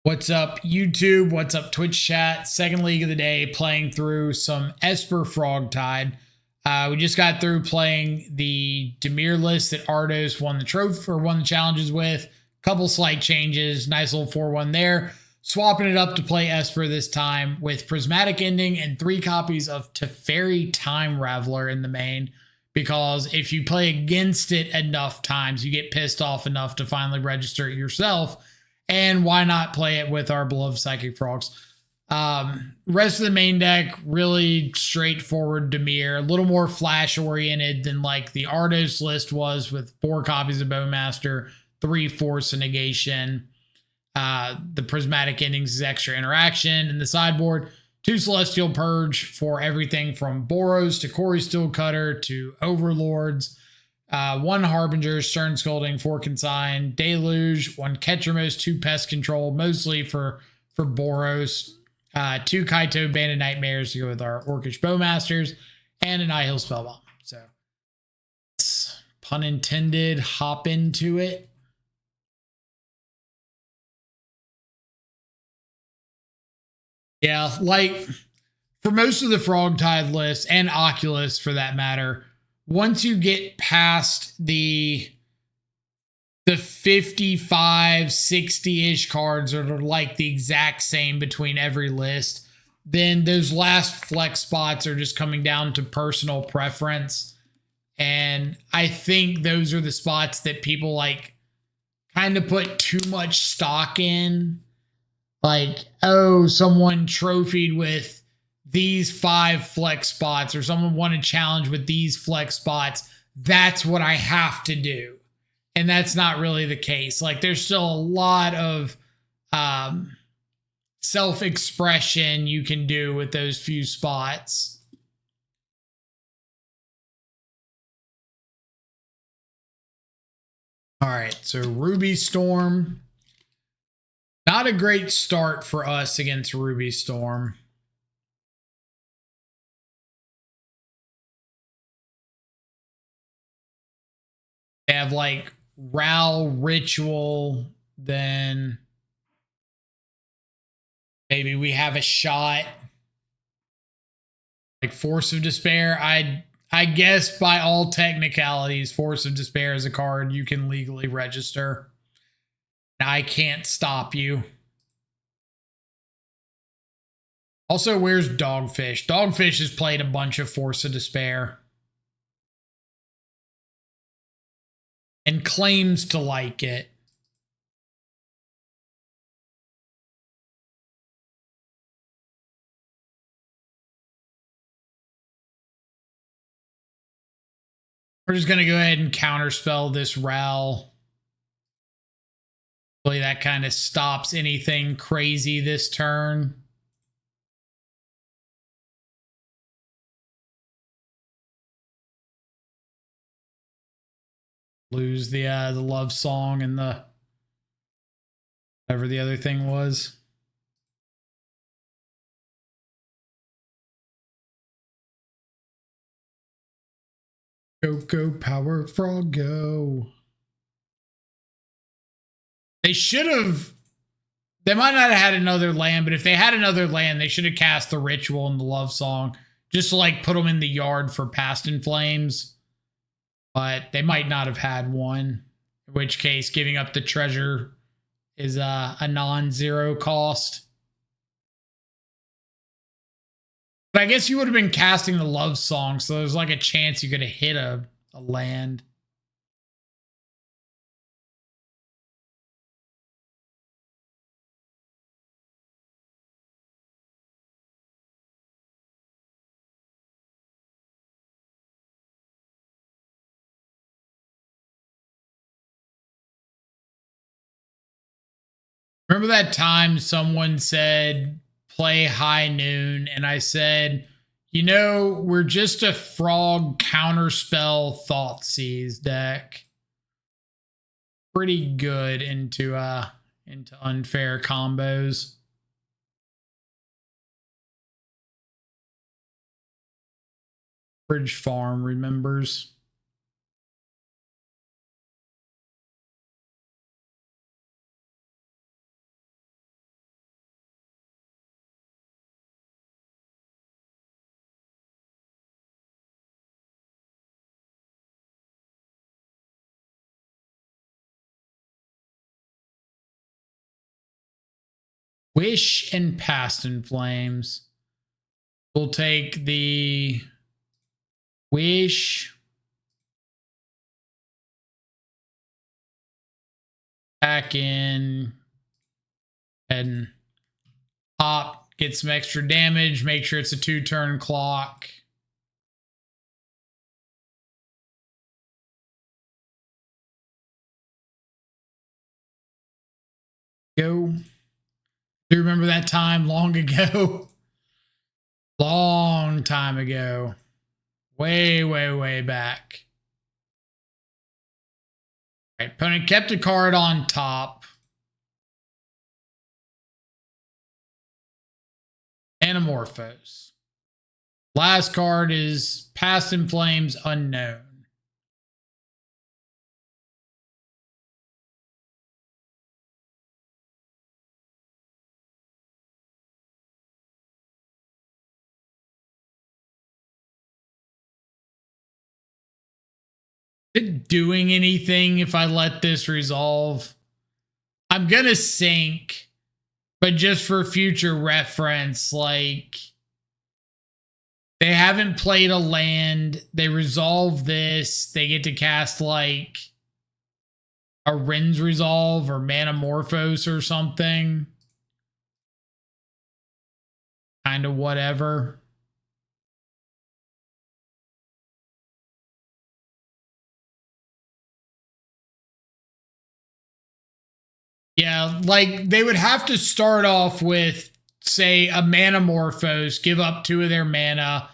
What's up, YouTube? What's up, Twitch chat? Second league of the day, playing through some Esper FrogTide. We just got through playing the Dimir list that Ardos won the trophy or won the challenges with. Couple slight changes, nice little 4-1 there. Swapping it up to play Esper this time with Prismatic Ending and 3 copies of Teferi Time Raveler in the main. Because if you play against it enough times, you get pissed off enough to finally register it yourself. And why not play it with our beloved Psychic Frogs? Rest of the main deck, really straightforward Dimir, a little more flash oriented than like the Ardos list was, with 4 copies of Bowmaster, 3 Force and Negation. The Prismatic Endings is extra interaction in the sideboard. 2 Celestial Purge for everything from Boros to Corey Steelcutter to Overlords. 1 Harbinger, Stern Scolding, 4 Consign, Deluge, 1 Ketchermos, 2 Pest Control, mostly for Boros, 2 Kaito Banded Nightmares to go with our Orcish Bowmasters, and an Nihil Spellbomb. So, let's, pun intended, hop into it. Yeah, like, for most of the FrogTide lists, and Oculus for that matter, once you get past the 55, 60-ish cards that are like the exact same between every list, then those last flex spots are just coming down to personal preference. And I think those are the spots that people like kind of put too much stock in. Like, oh, someone trophied with these 5 flex spots, or someone won a challenge with these flex spots. That's what I have to do. And that's not really the case. Like, there's still a lot of self-expression you can do with those few spots. All right, so Ruby Storm. Not a great start for us against Ruby Storm. They have like Ral Ritual, then maybe we have a shot. Like Force of Despair. I guess by all technicalities, Force of Despair is a card you can legally register. I can't stop you. Also, where's Dogfish? Dogfish has played a bunch of Force of Despair and claims to like it. We're just going to go ahead and counterspell this Ral. Hopefully that kind of stops anything crazy this turn. Lose the love song and the whatever the other thing was. Go, go, power frog, go. They should have. They might not have had another land, but if they had another land, they should have cast the Ritual and the love song just to like put them in the yard for Past in Flames. But they might not have had one, in which case giving up the treasure is a non-zero cost. But I guess you would have been casting the love song, so there's like a chance you could have hit a land. Remember that time someone said, play High Noon, and I said, you know, we're just a frog counterspell Thoughtseize deck. Pretty good into unfair combos. Bridge Farm remembers. Wish and Past in Flames. We'll take the Wish. Back in and pop, get some extra damage, make sure it's a 2-turn clock. Go. Do you remember that time long ago? Long time ago. Way, way, way back. All right, opponent kept a card on top. Anamorphose. Last card is Past in Flames Unknown. Is it doing anything if I let this resolve? I'm gonna sink, but just for future reference, like they haven't played a land, they resolve this, they get to cast like a Rin's Resolve or Manamorphose or something. Kind of whatever. Yeah, like they would have to start off with, say, a Manamorphose, give up 2 of their mana,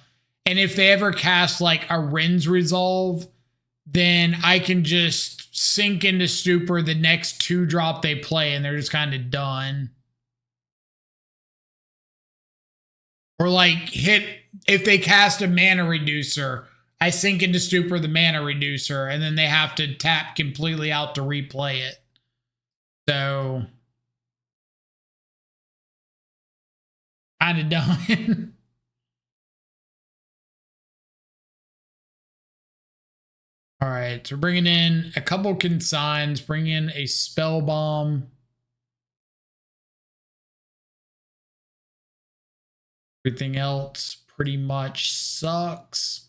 and if they ever cast like a Rin's Resolve, then I can just sink into Stupor the next 2-drop they play, and they're just kind of done. Or like hit, if they cast a Mana Reducer, I sink into Stupor the Mana Reducer, and then they have to tap completely out to replay it. So, kind of done. All right, so we're bringing in a couple consigns, bring in a Spell Bomb. Everything else pretty much sucks.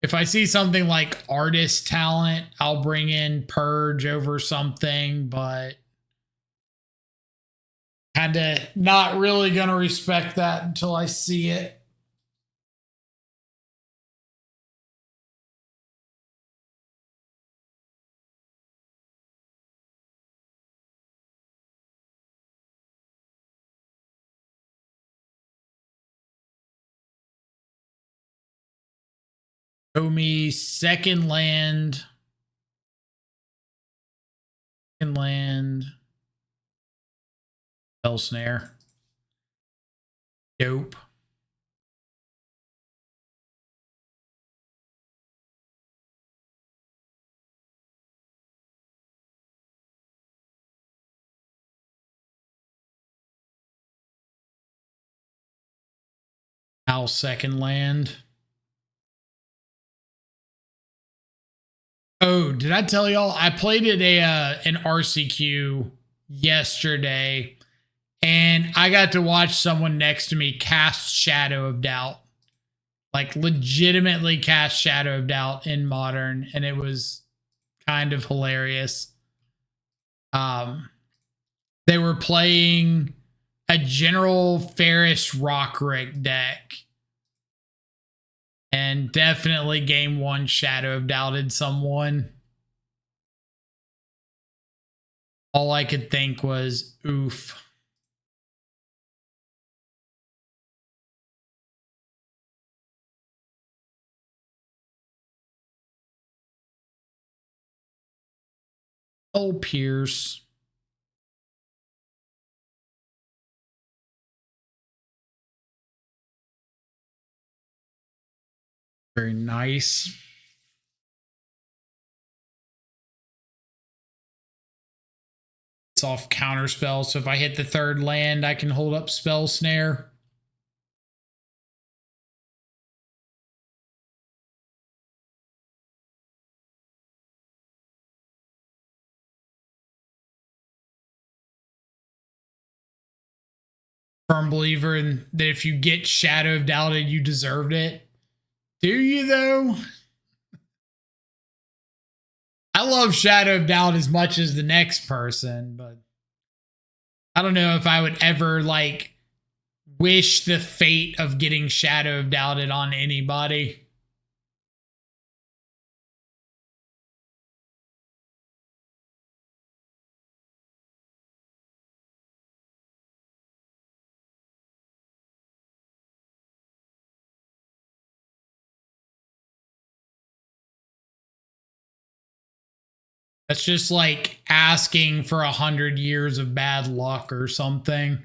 If I see something like Artist Talent, I'll bring in Purge over something, but kind of not really going to respect that until I see it. Show me second land. Second land. Spell Snare. Dope. Now second land. Oh, did I tell y'all? I played at an RCQ yesterday, and I got to watch someone next to me cast Shadow of Doubt. Like legitimately cast Shadow of Doubt in Modern, and it was kind of hilarious. They were playing a General Ferris Rockrick deck, and definitely game 1 Shadow of Doubted someone. All I could think was, oof. Oh, Pierce. Very nice. It's off counterspell, so if I hit the 3rd land, I can hold up Spell Snare. firm believer in that if you get Shadow of Doubted, you deserved it. Do you, though? I love Shadow of Doubt as much as the next person, but I don't know if I would ever, like, wish the fate of getting Shadow of Doubted on anybody. That's just like asking for 100 years of bad luck or something.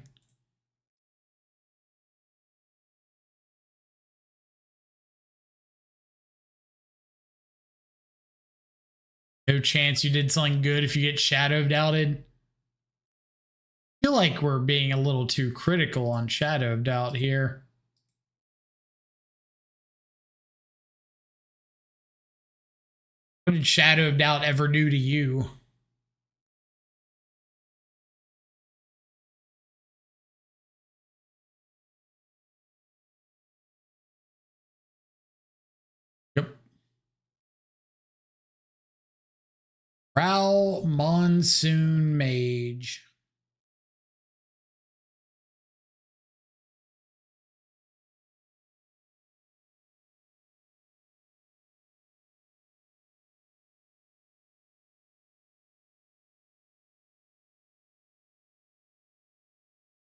No chance you did something good if you get Shadow Doubted. I feel like we're being a little too critical on Shadow of Doubt here. What did Shadow of Doubt ever do to you? Yep. Prowl Monsoon Mage.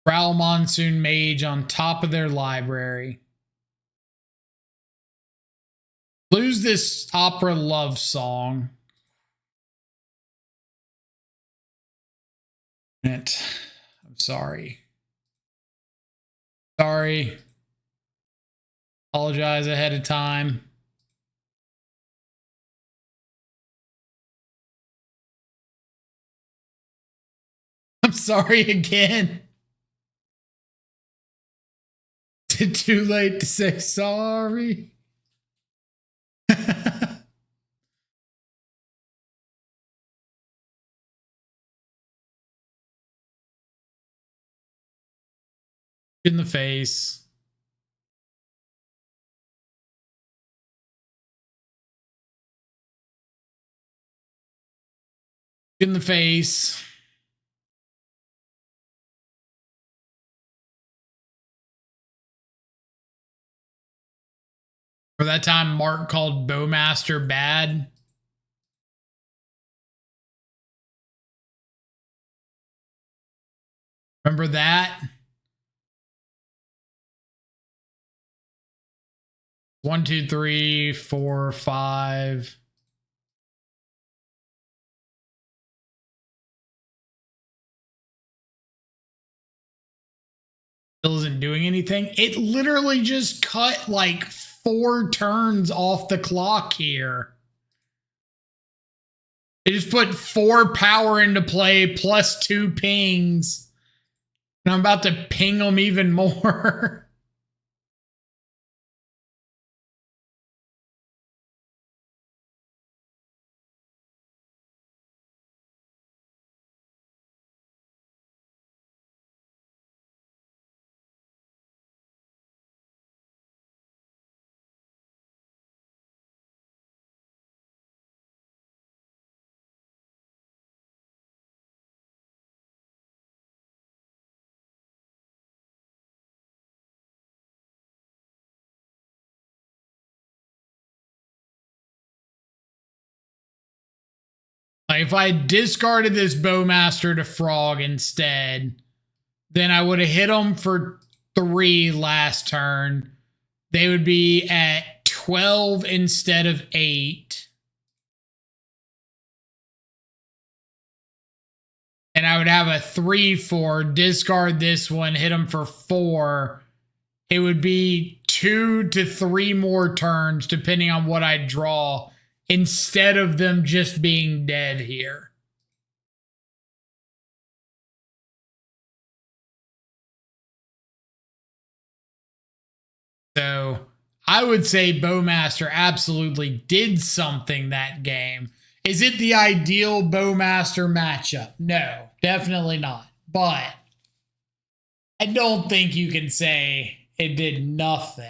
Prowl Monsoon Mage on top of their library. Lose this opera love song. I'm sorry. Sorry. Apologize ahead of time. I'm sorry again. It's too late to say sorry. In the face. In the face. For that time Mark called Bowmaster bad. Remember that? 1, 2, 3, 4, 5. Still isn't doing anything. It literally just cut like 4 turns off the clock here. It just put 4 power into play plus 2 pings. And I'm about to ping them even more. Like if I discarded this Bowmaster to Frog instead, then I would have hit them for 3 last turn. They would be at 12 instead of 8. And I would have a 3/4, discard this one, hit them for 4. It would be 2 to 3 more turns, depending on what I draw, instead of them just being dead here. So I would say Bowmaster absolutely did something that game. Is it the ideal Bowmaster matchup? No, definitely not. But I don't think you can say it did nothing.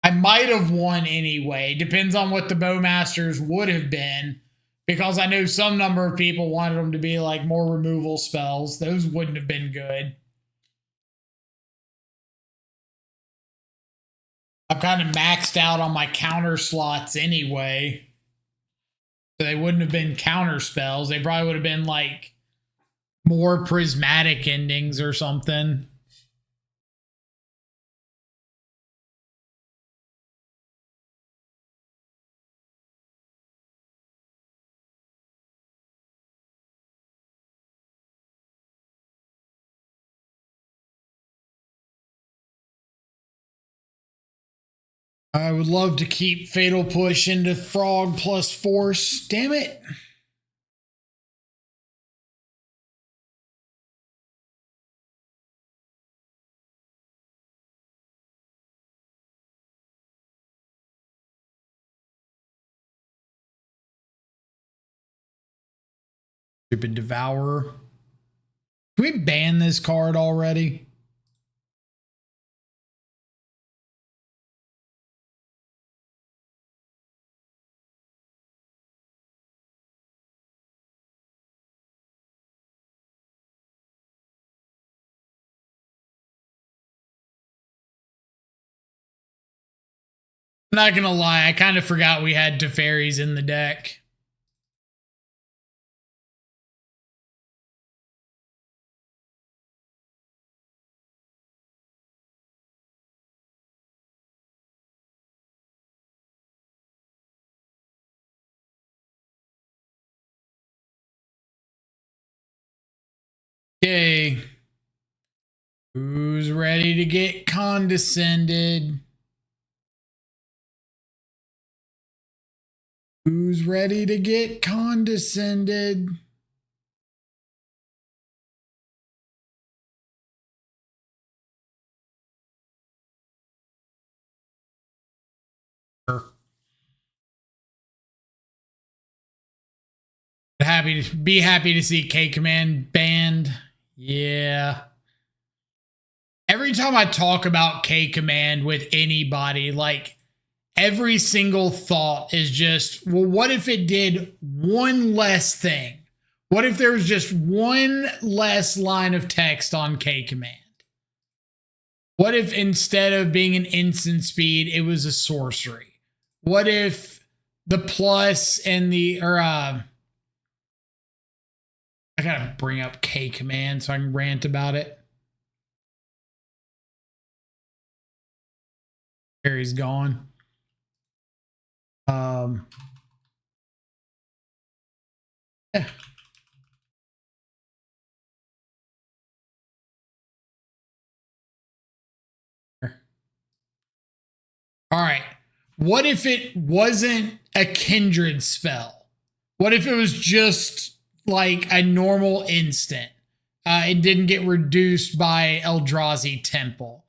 I might have won anyway. Depends on what the Bowmasters would have been. Because I know some number of people wanted them to be like more removal spells. Those wouldn't have been good. I'm kind of maxed out on my counter slots anyway. So they wouldn't have been counter spells. They probably would have been like more prismatic endings or something. I would love to keep Fatal Push into Frog plus Force. Damn it. Stupid Devourer. Can we ban this card already? I'm not gonna lie, I kind of forgot we had Teferis in the deck. Okay. Who's ready to get condescended? Who's ready to get condescended? Happy to see K Command banned. Yeah. Every time I talk about K Command with anybody, like every single thought is just, well, what if it did one less thing? What if there was just one less line of text on K Command? What if instead of being an instant speed, it was a sorcery? What if the plus and the, I gotta bring up K Command so I can rant about it. Harry's gone. Yeah. All right. What if it wasn't a kindred spell? What if it was just like a normal instant? It didn't get reduced by Eldrazi Temple.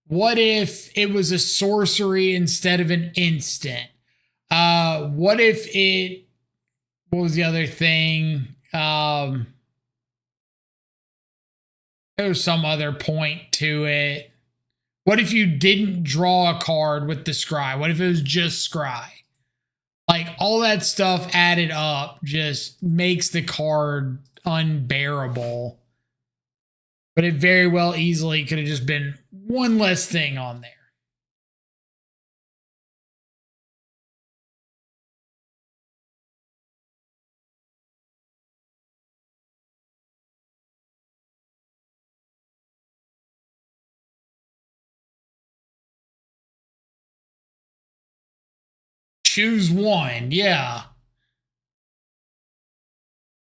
What if it was a sorcery instead of an instant? What if it, what was the other thing? There was some other point to it. What if you didn't draw a card with the scry? What if it was just scry? Like all that stuff added up just makes the card unbearable. But it very well easily could have just been one less thing on there. Choose one, yeah.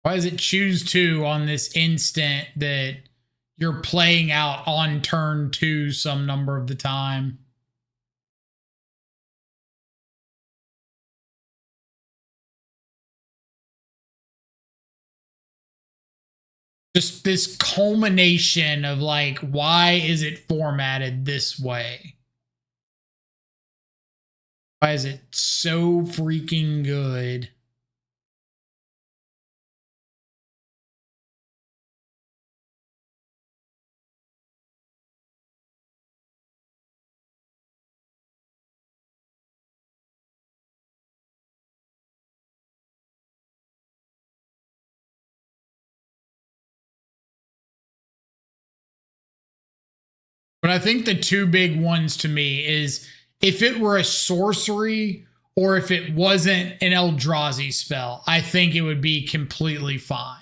Why does it choose two on this instant that you're playing out on turn 2 some number of the time? Just this culmination of like, why is it formatted this way? Why is it so freaking good? But I think the two big ones to me is if it were a sorcery or if it wasn't an Eldrazi spell, I think it would be completely fine.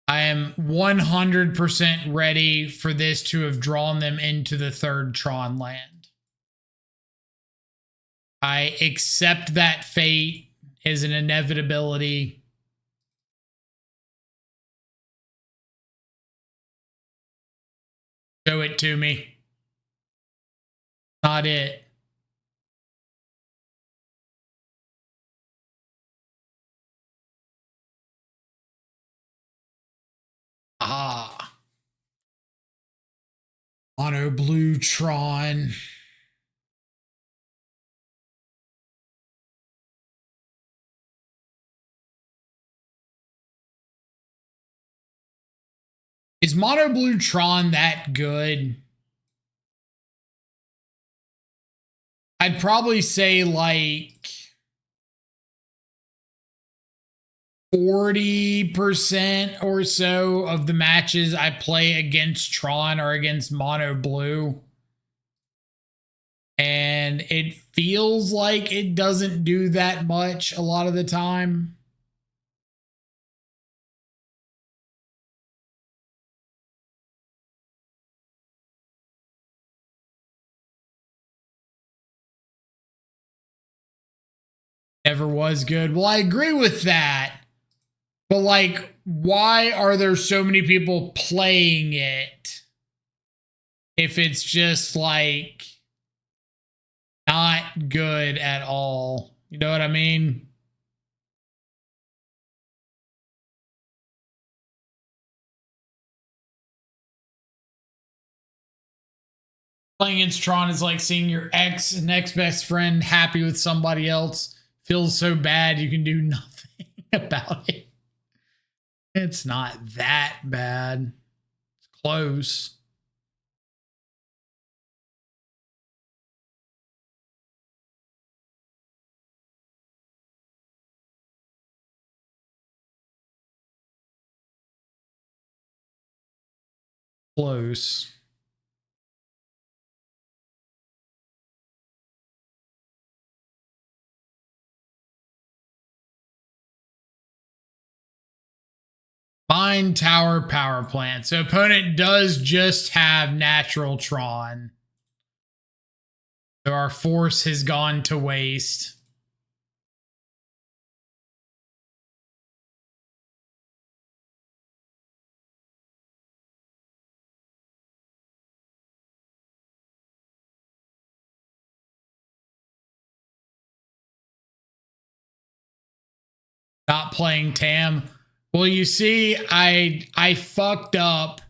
I am 100% ready for this to have drawn them into the third Tron land. I accept that fate as an inevitability. Show it to me. Not it. Ah. Mono blue Tron. Is Mono Blue Tron that good? I'd probably say like 40% or so of the matches I play against Tron are against Mono Blue. And it feels like it doesn't do that much a lot of the time. Never was good. Well, I agree with that. But like, why are there so many people playing it if it's just like not good at all? You know what I mean? Playing against Tron is like seeing your next best friend happy with somebody else. Feels so bad you can do nothing about it. It's not that bad. It's close. Close. Mine Tower Power Plant. So opponent does just have natural Tron. So our force has gone to waste. Not playing Tam. Well, you see, I fucked up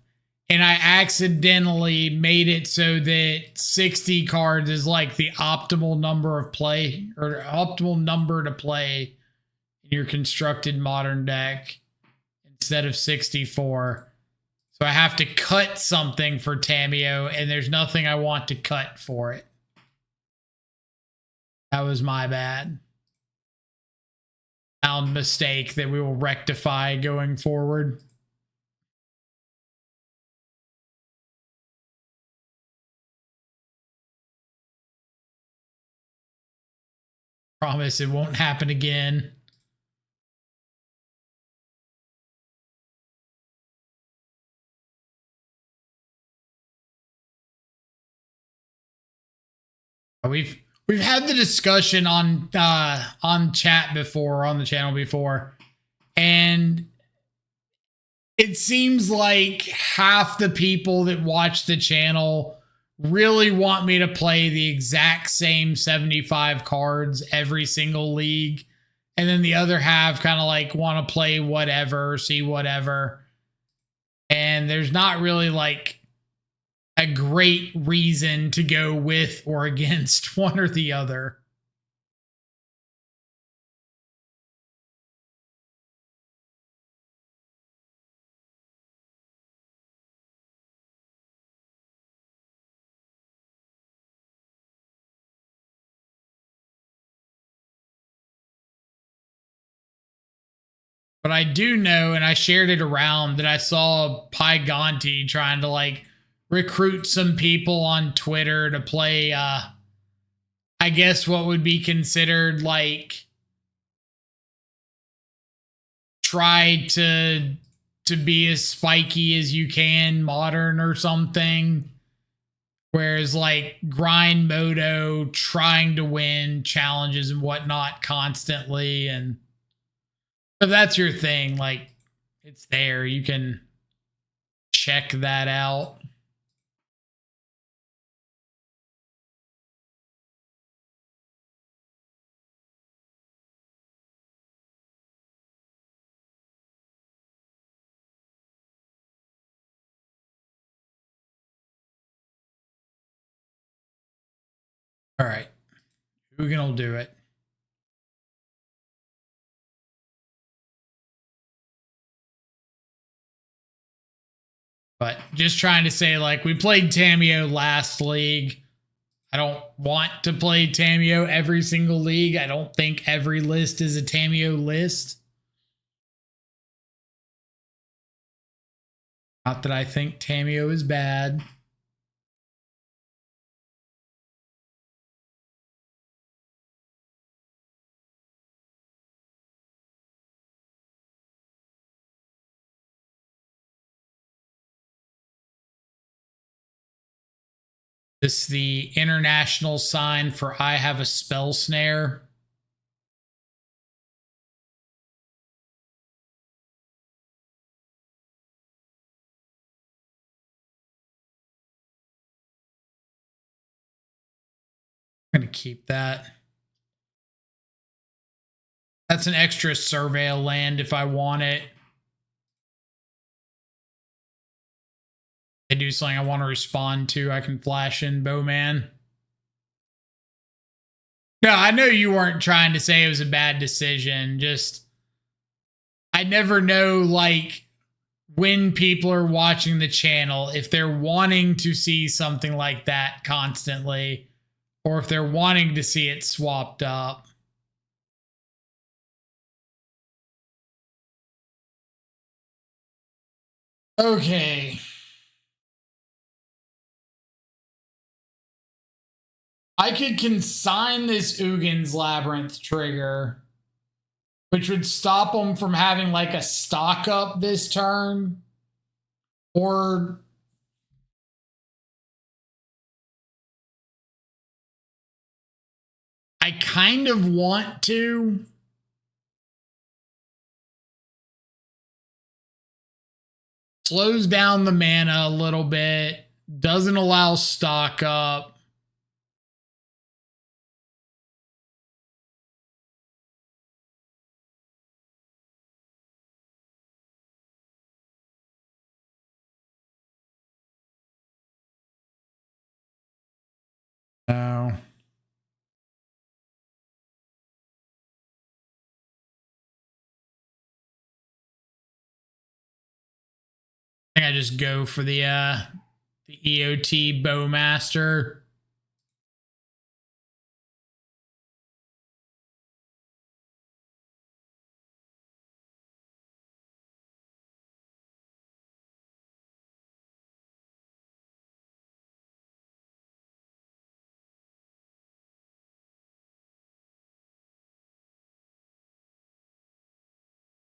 and I accidentally made it so that 60 cards is like the optimal number of play or optimal number to play in your constructed modern deck instead of 64. So I have to cut something for Tameo, and there's nothing I want to cut for it. That was my bad. Found mistake that we will rectify going forward. Promise it won't happen again. We've had the discussion on chat before, on the channel before, and it seems like half the people that watch the channel really want me to play the exact same 75 cards every single league, and then the other half kind of like want to play whatever, see whatever, and there's not really like a great reason to go with or against one or the other. But I do know, and I shared it around, that I saw Pygonti trying to like recruit some people on Twitter to play, I guess what would be considered like try to be as spiky as you can, modern or something. Whereas like grind moto, trying to win challenges and whatnot constantly. And if that's your thing, like it's there. You can check that out. All right. Ugin will do it. But just trying to say, like, we played Tamiyo last league. I don't want to play Tamiyo every single league. I don't think every list is a Tamiyo list. Not that I think Tamiyo is bad. This is the international sign for I have a spell snare. I'm going to keep that. That's an extra surveil land if I want it. They do something I want to respond to, I can flash in Bowman. No, I know you weren't trying to say it was a bad decision. Just, I never know, like, when people are watching the channel, if they're wanting to see something like that constantly, or if they're wanting to see it swapped up. Okay. I could consign this Ugin's Labyrinth trigger, which would stop them from having like a stock up this turn. Or I kind of want to. Slows down the mana a little bit. Doesn't allow stock up. No. I think I just go for the EOT Bowmaster.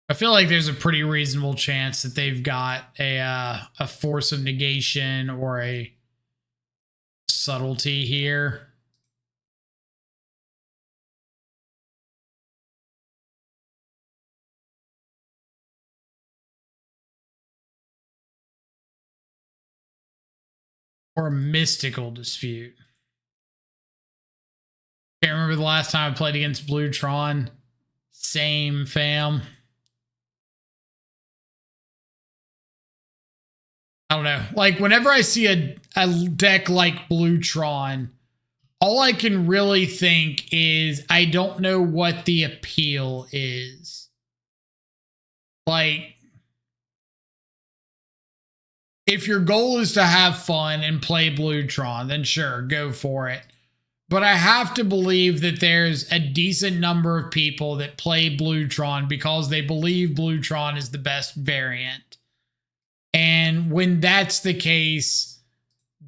I feel like there's a pretty reasonable chance that they've got a force of negation or a subtlety here. Or a mystical dispute. Can't remember the last time I played against Blue Tron. Same, fam. I don't know. Like, whenever I see a deck like Blue Tron, all I can really think is I don't know what the appeal is. Like, if your goal is to have fun and play Blue Tron, then sure, go for it. But I have to believe that there's a decent number of people that play Blue Tron because they believe Blue Tron is the best variant. And when that's the case,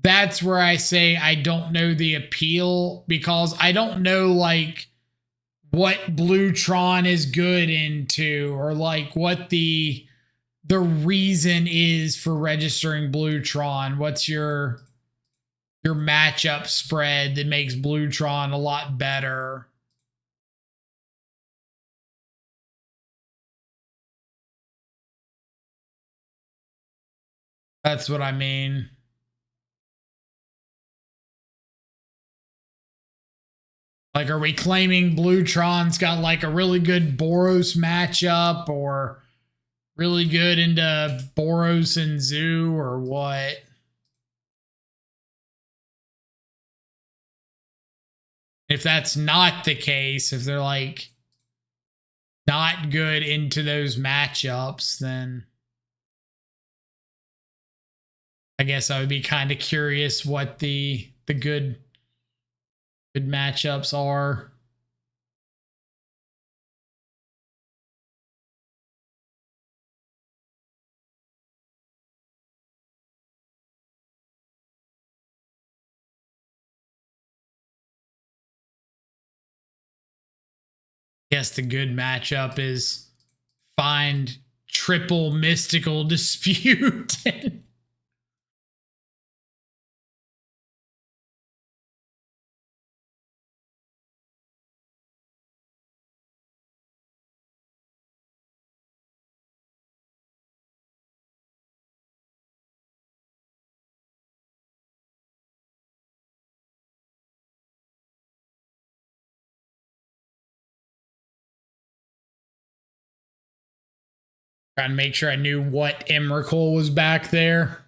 that's where I say I don't know the appeal, because I don't know like what Blue Tron is good into, or like what the reason is for registering Blue Tron. What's your matchup spread that makes Blue Tron a lot better? That's what I mean. Like, are we claiming Blue Tron's got like a really good Boros matchup, or really good into Boros and Zoo, or what? If that's not the case, if they're like not good into those matchups, then I guess I would be kind of curious what the good matchups are. I guess the good matchup is find triple mystical dispute. Trying to make sure I knew what Emrakul was back there.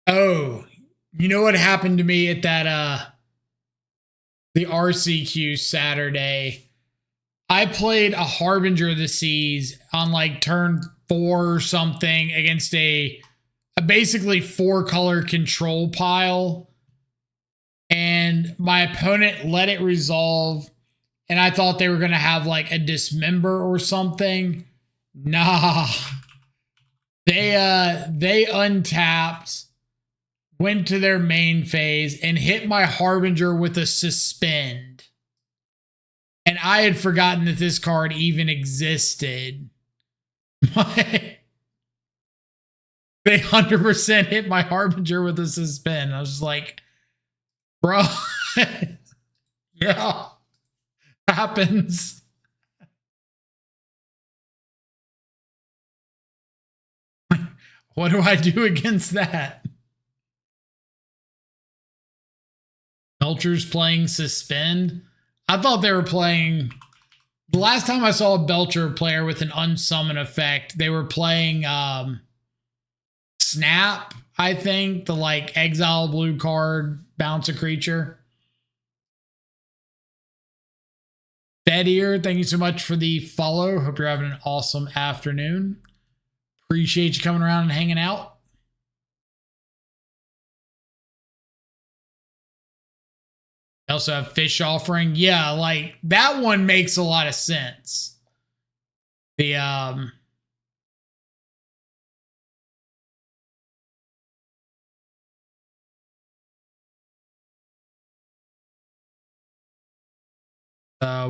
Oh, you know what happened to me at that the RCQ Saturday? I played a Harbinger of the Seas on like turn 4 or something against a basically 4-color control pile, and my opponent let it resolve, and I thought they were going to have like a dismember or something. Nah. They untapped, went to their main phase, and hit my Harbinger with a suspend. And I had forgotten that this card even existed. They 100% hit my Harbinger with a suspend. I was just like, bro, yeah, happens. What do I do against that? Belcher's playing suspend. I thought they were playing. The last time I saw a Belcher player with an unsummon effect, they were playing Snap, I think, the like exile blue card, bounce a creature. Fedier, thank you so much for the follow. Hope you're having an awesome afternoon. Appreciate you coming around and hanging out. I also have Fish Offering. Yeah, like that one makes a lot of sense. The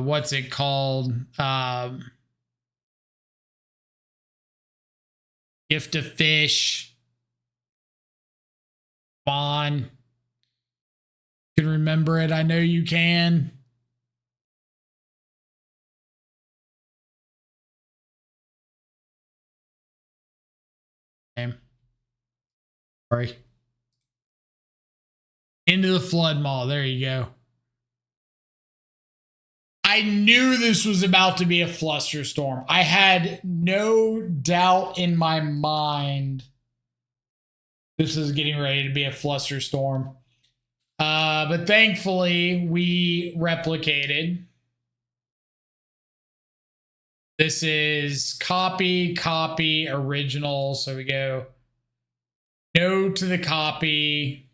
what's it called? Gift of Fish. Bond. Can remember it. I know you can. Okay. Sorry. Into the Flood Maw. There you go. I knew this was about to be a flusterstorm. I had no doubt in my mind this is getting ready to be a flusterstorm. But thankfully, we replicated. This is copy, original. So we go No to the copy.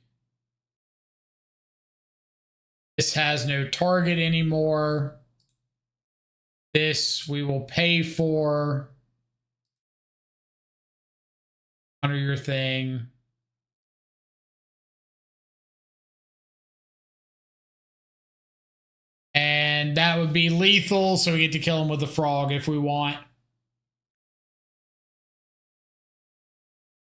This has no target anymore. This we will pay for. Honor your thing. And that would be lethal, so we get to kill him with the frog if we want.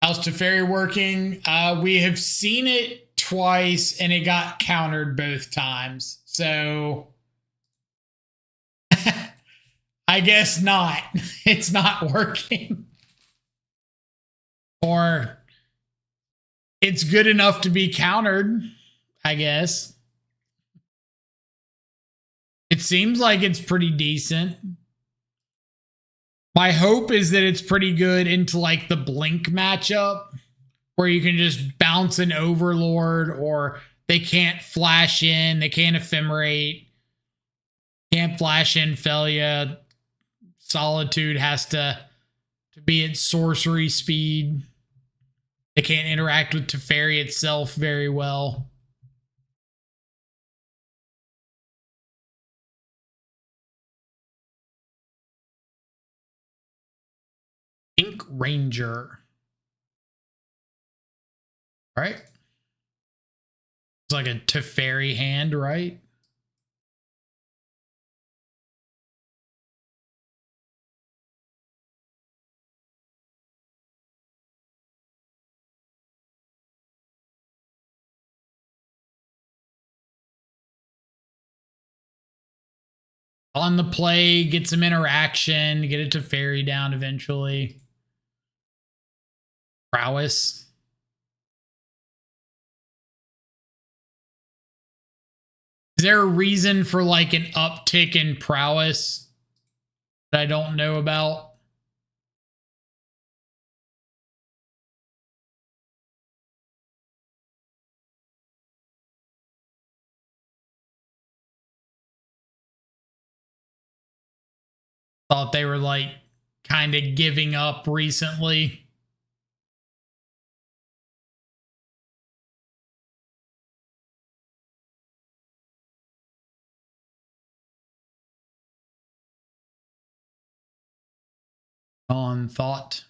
How's Teferi working? We have seen it twice, and it got countered both times. So I guess not. It's not working. Or it's good enough to be countered, I guess. It seems like it's pretty decent. My hope is that it's pretty good into like the Blink matchup where you can just bounce an Overlord, or they can't flash in, they can't ephemerate, can't flash in Felia. Solitude has to be at sorcery speed. They can't interact with Teferi itself very well. Ink Ranger. All right. It's like a Teferi hand, right? On the play, get some interaction, get it to Teferi down eventually. Prowess. Is there a reason for like an uptick in prowess that I don't know about? Thought they were like kind of giving up recently. On thought.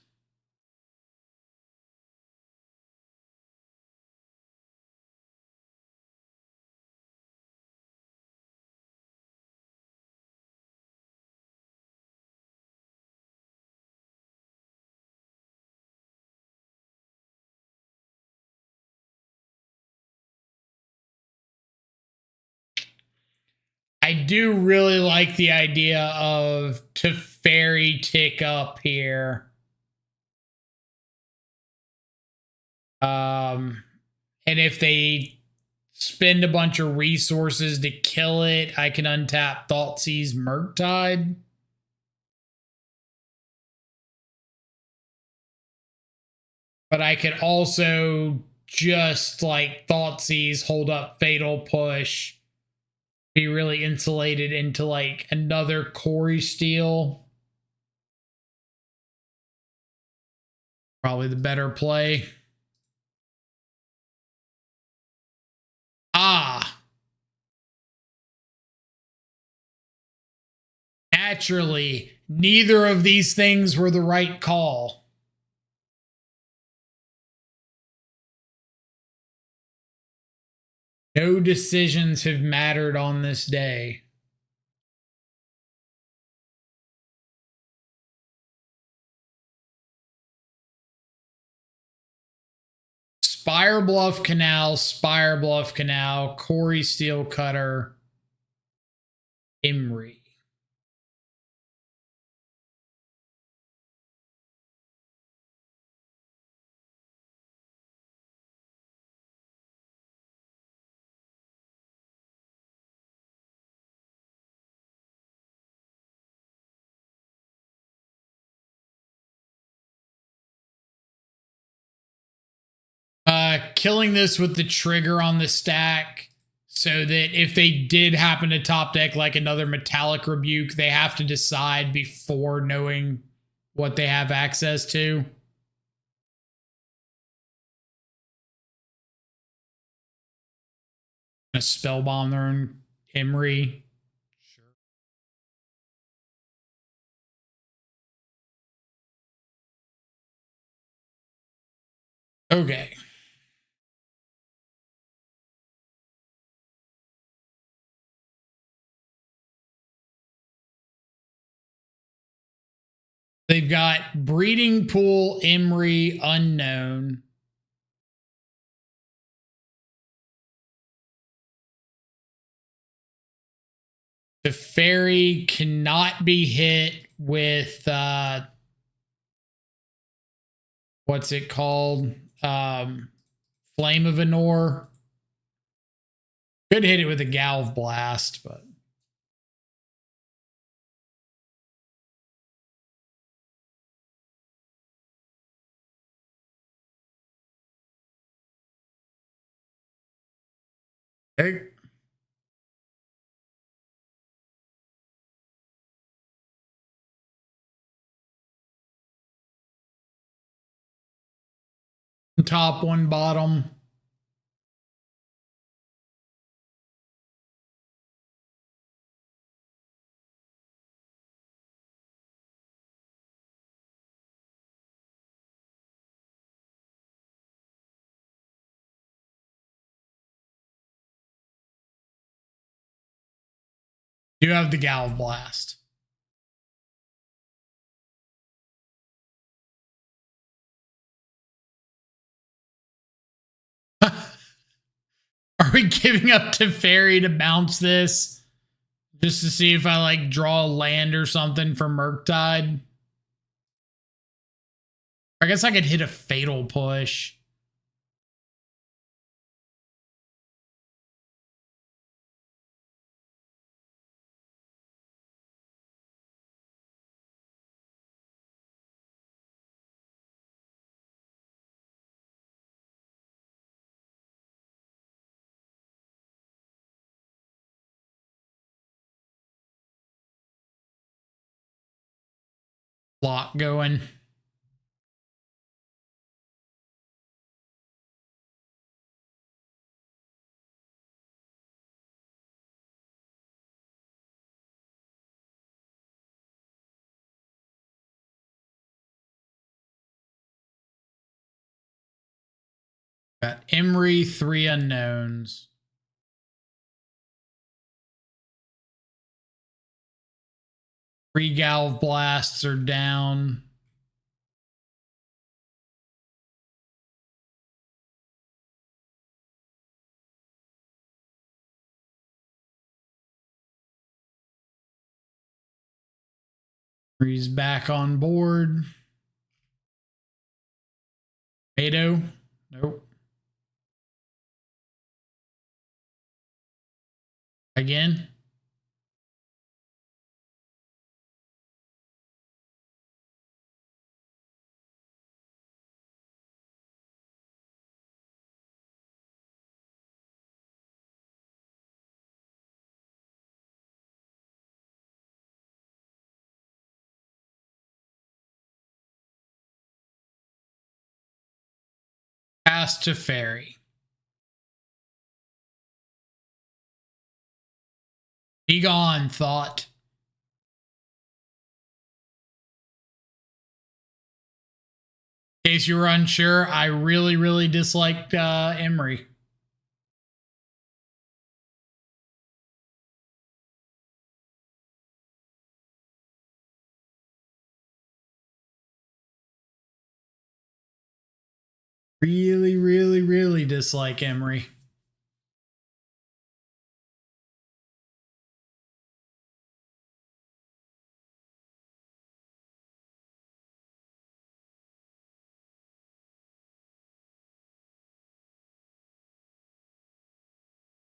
I do really like the idea of Teferi tick up here. And if they spend a bunch of resources to kill it, I can untap Thoughtseize Murktide. But I could also just like Thoughtseize, hold up Fatal Push, be really insulated into like another Corey Steel. Probably the better play. Naturally, neither of these things were the right call. No decisions have mattered on this day. Spire Bluff Canal, Corey Steel Cutter, Imri. Killing this with the trigger on the stack so that if they did happen to top deck like another Metallic Rebuke, they have to decide before knowing what they have access to. A spellbomb there in Emery. Sure. Okay. They've got Breeding Pool, Emery, Unknown. Teferi cannot be hit with what's it called? Flame of Anor. Could hit it with a Galv Blast, but okay. Top one, bottom. You have the Galv Blast. Are we giving up Teferi to bounce this? Just to see if I like draw a land or something for FrogTide? I guess I could hit a Fatal Push. Block going. Got Emery, 3 unknowns. 3 Galv Blasts are down. He's back on board. Ado? Nope. Again? Pass Teferi. Be gone, thought. In case you were unsure, I really, really disliked Emery. Really, really, really dislike Emery.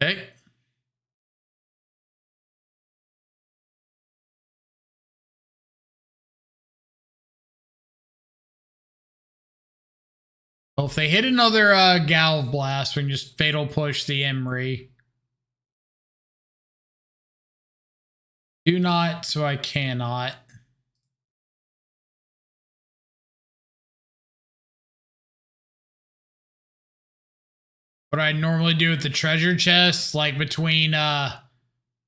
Okay. Well, if they hit another Galv Blast, we can just Fatal Push the Emery. Do not, so I cannot. what I normally do with the treasure chests, like between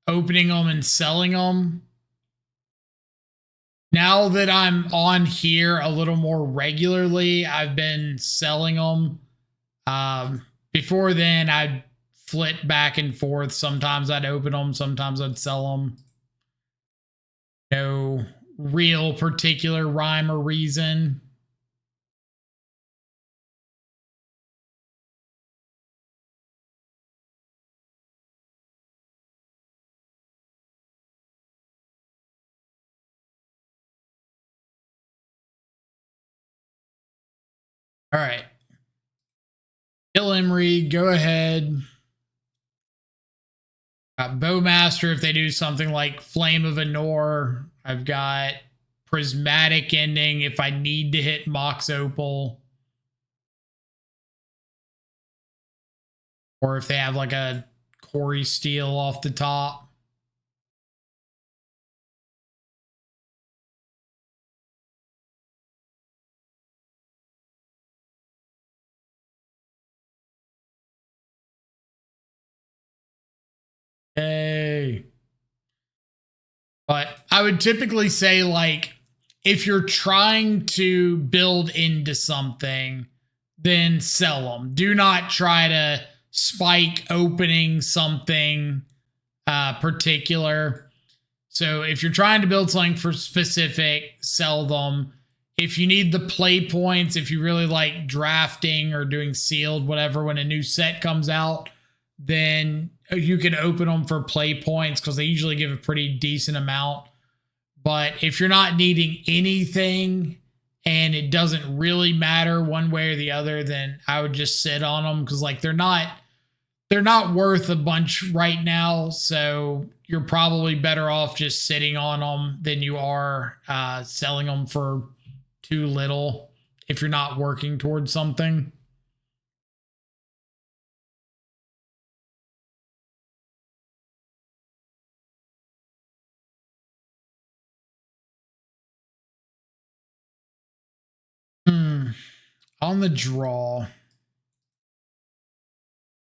opening them and selling them. Now that I'm on here a little more regularly, I've been selling them. Before then, I'd flip back and forth. Sometimes I'd open them, sometimes I'd sell them. No real particular rhyme or reason. All right. Kill Emery, go ahead. Bowmaster, if they do something like Flame of Anor. I've got Prismatic Ending if I need to hit Mox Opal. Or if they have like a Quarry Steel off the top. Hey. But I would typically say, like, if you're trying to build into something, then sell them. Do not try to spike opening something particular. So if you're trying to build something for specific, sell them. If you need the play points, if you really like drafting or doing sealed, whatever, when a new set comes out, then you can open them for play points because they usually give a pretty decent amount. But if you're not needing anything and it doesn't really matter one way or the other, then I would just sit on them because like they're not worth a bunch right now. So you're probably better off just sitting on them than you are selling them for too little if you're not working towards something. On the draw.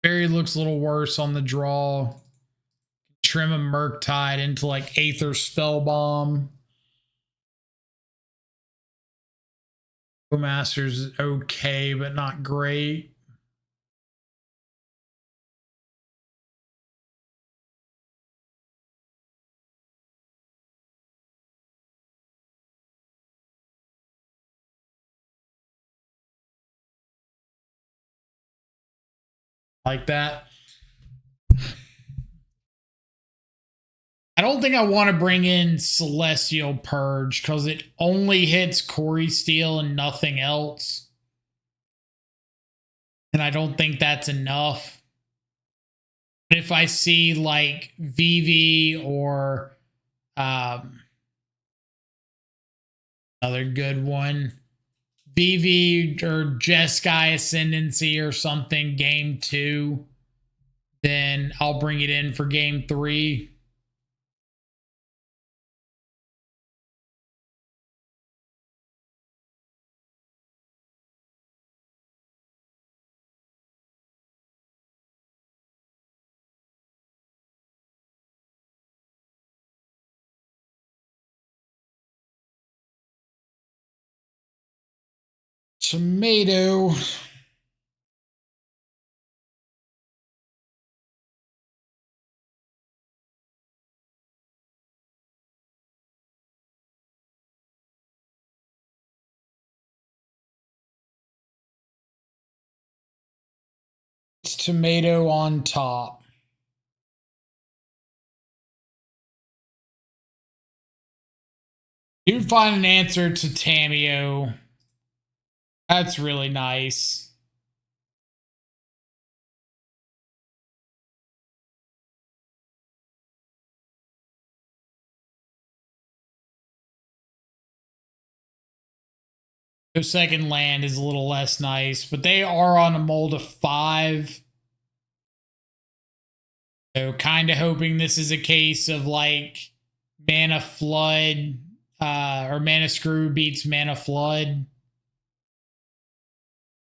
Barry looks a little worse on the draw. Trim a Murktide into like Aether Spellbomb. Master's is okay, but not great. Like that. I don't think I want to bring in Celestial Purge because it only hits Quarry Steel and nothing else. And I don't think that's enough. But if I see like VV or another good one, VV or Jeskai Ascendancy or something, game 2, then I'll bring it in for game 3. Tomato. It's tomato on top. You find an answer to Tameo. That's really nice. Their second land is a little less nice, but they are on a mold of 5. So kind of hoping this is a case of like Mana Flood or Mana Screw beats Mana Flood.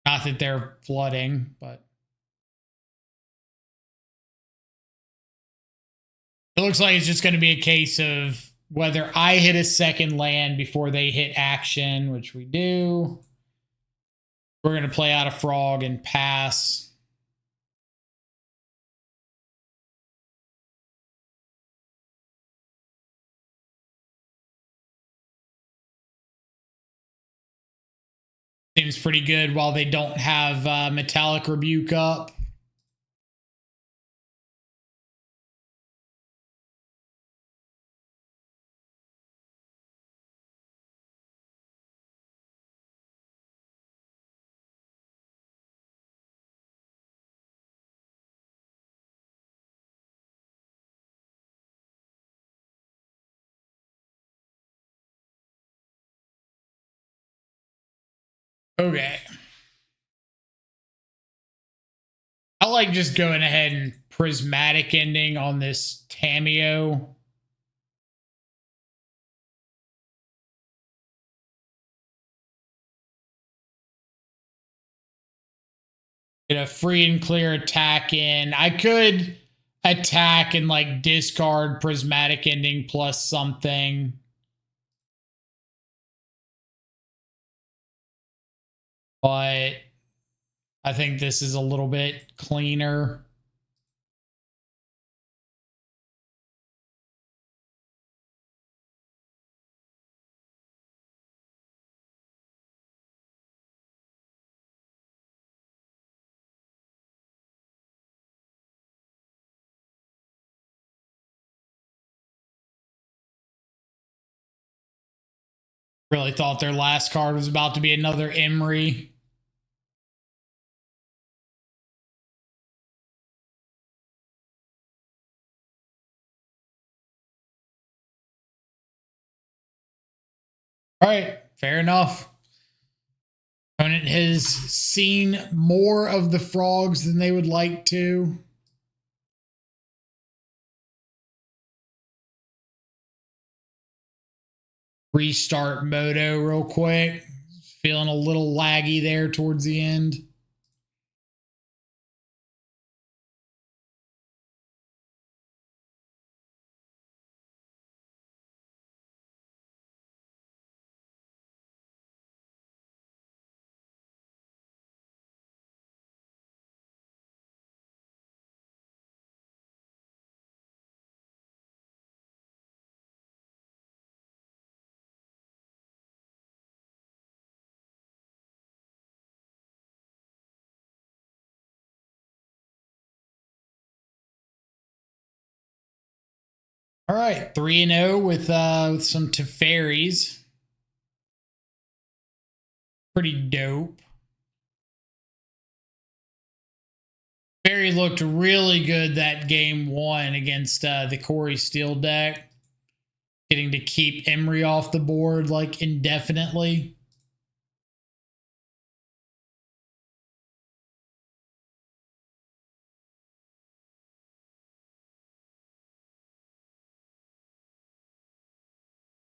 Not that they're flooding, but It looks like it's just going to be a case of whether I hit a second land before they hit action, which we do. We're going to play out a frog and pass. Seems pretty good while they don't have Metallic Rebuke up. Okay. I like just going ahead and prismatic ending on this Tameo. Get a free and clear attack in. I could attack and like discard prismatic ending plus something. But I think this is a little bit cleaner. Really thought their last card was about to be another Emery. All right, fair enough. Opponent has seen more of the frogs than they would like to. Restart Moto real quick. Feeling a little laggy there towards the end. All right, 3-0 with some Teferis. Pretty dope. Teferi looked really good that game one against the Corey Steele deck. Getting to keep Emery off the board like indefinitely.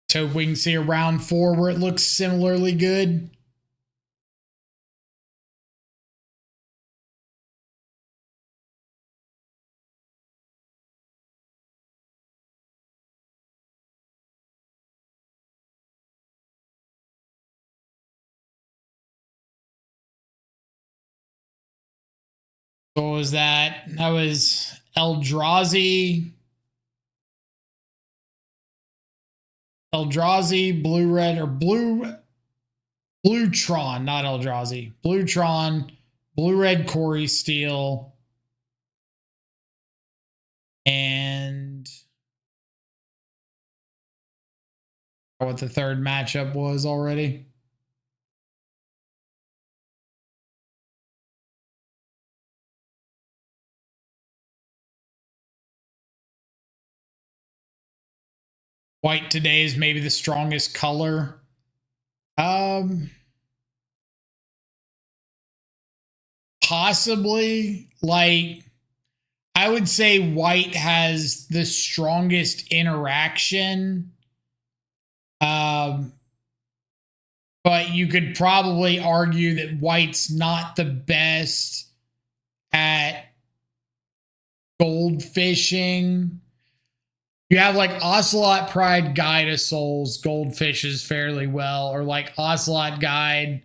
So we can see a round 4 where it looks similarly good. What was that? That was Eldrazi, blue red or blue Tron, not Eldrazi. Blue Tron, blue red Corey Steele, and what the third matchup was already. White today is maybe the strongest color. Possibly. Like, I would say white has the strongest interaction. But you could probably argue that white's not the best at gold fishing. You have like Ocelot Pride Guide of Souls, Goldfishes fairly well, or like Ocelot Guide,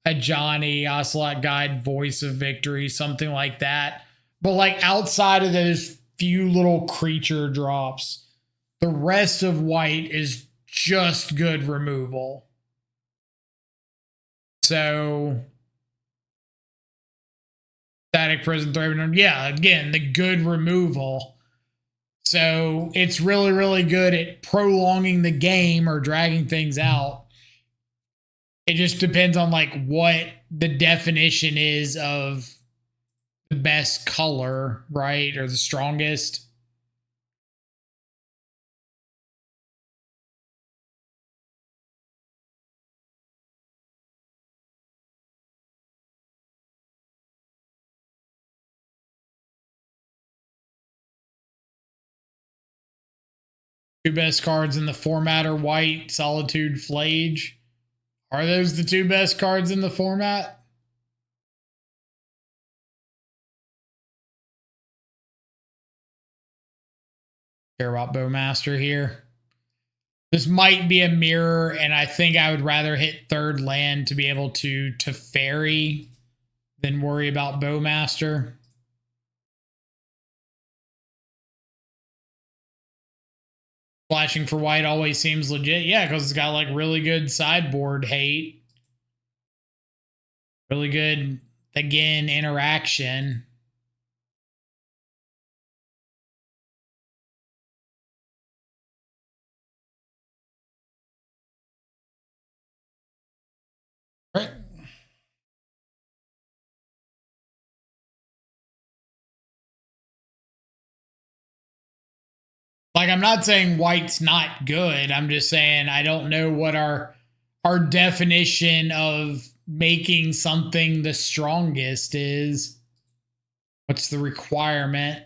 a Johnny, Ocelot Guide, Voice of Victory, something like that. But like outside of those few little creature drops, the rest of white is just good removal. So Static Prison Threat, yeah, again, the good removal. So it's really, really good at prolonging the game or dragging things out. It just depends on like what the definition is of the best color, right? Or the strongest. Two best cards in the format are white, Solitude, Flage. Are those the two best cards in the format? Care about Bowmaster here. This might be a mirror, and I think I would rather hit third land to be able to Teferi than worry about Bowmaster. Flashing for white always seems legit. Yeah, because it's got like really good sideboard hate. Really good, again, interaction. Right. Like, I'm not saying white's not good. I'm just saying I don't know what our definition of making something the strongest is. What's the requirement?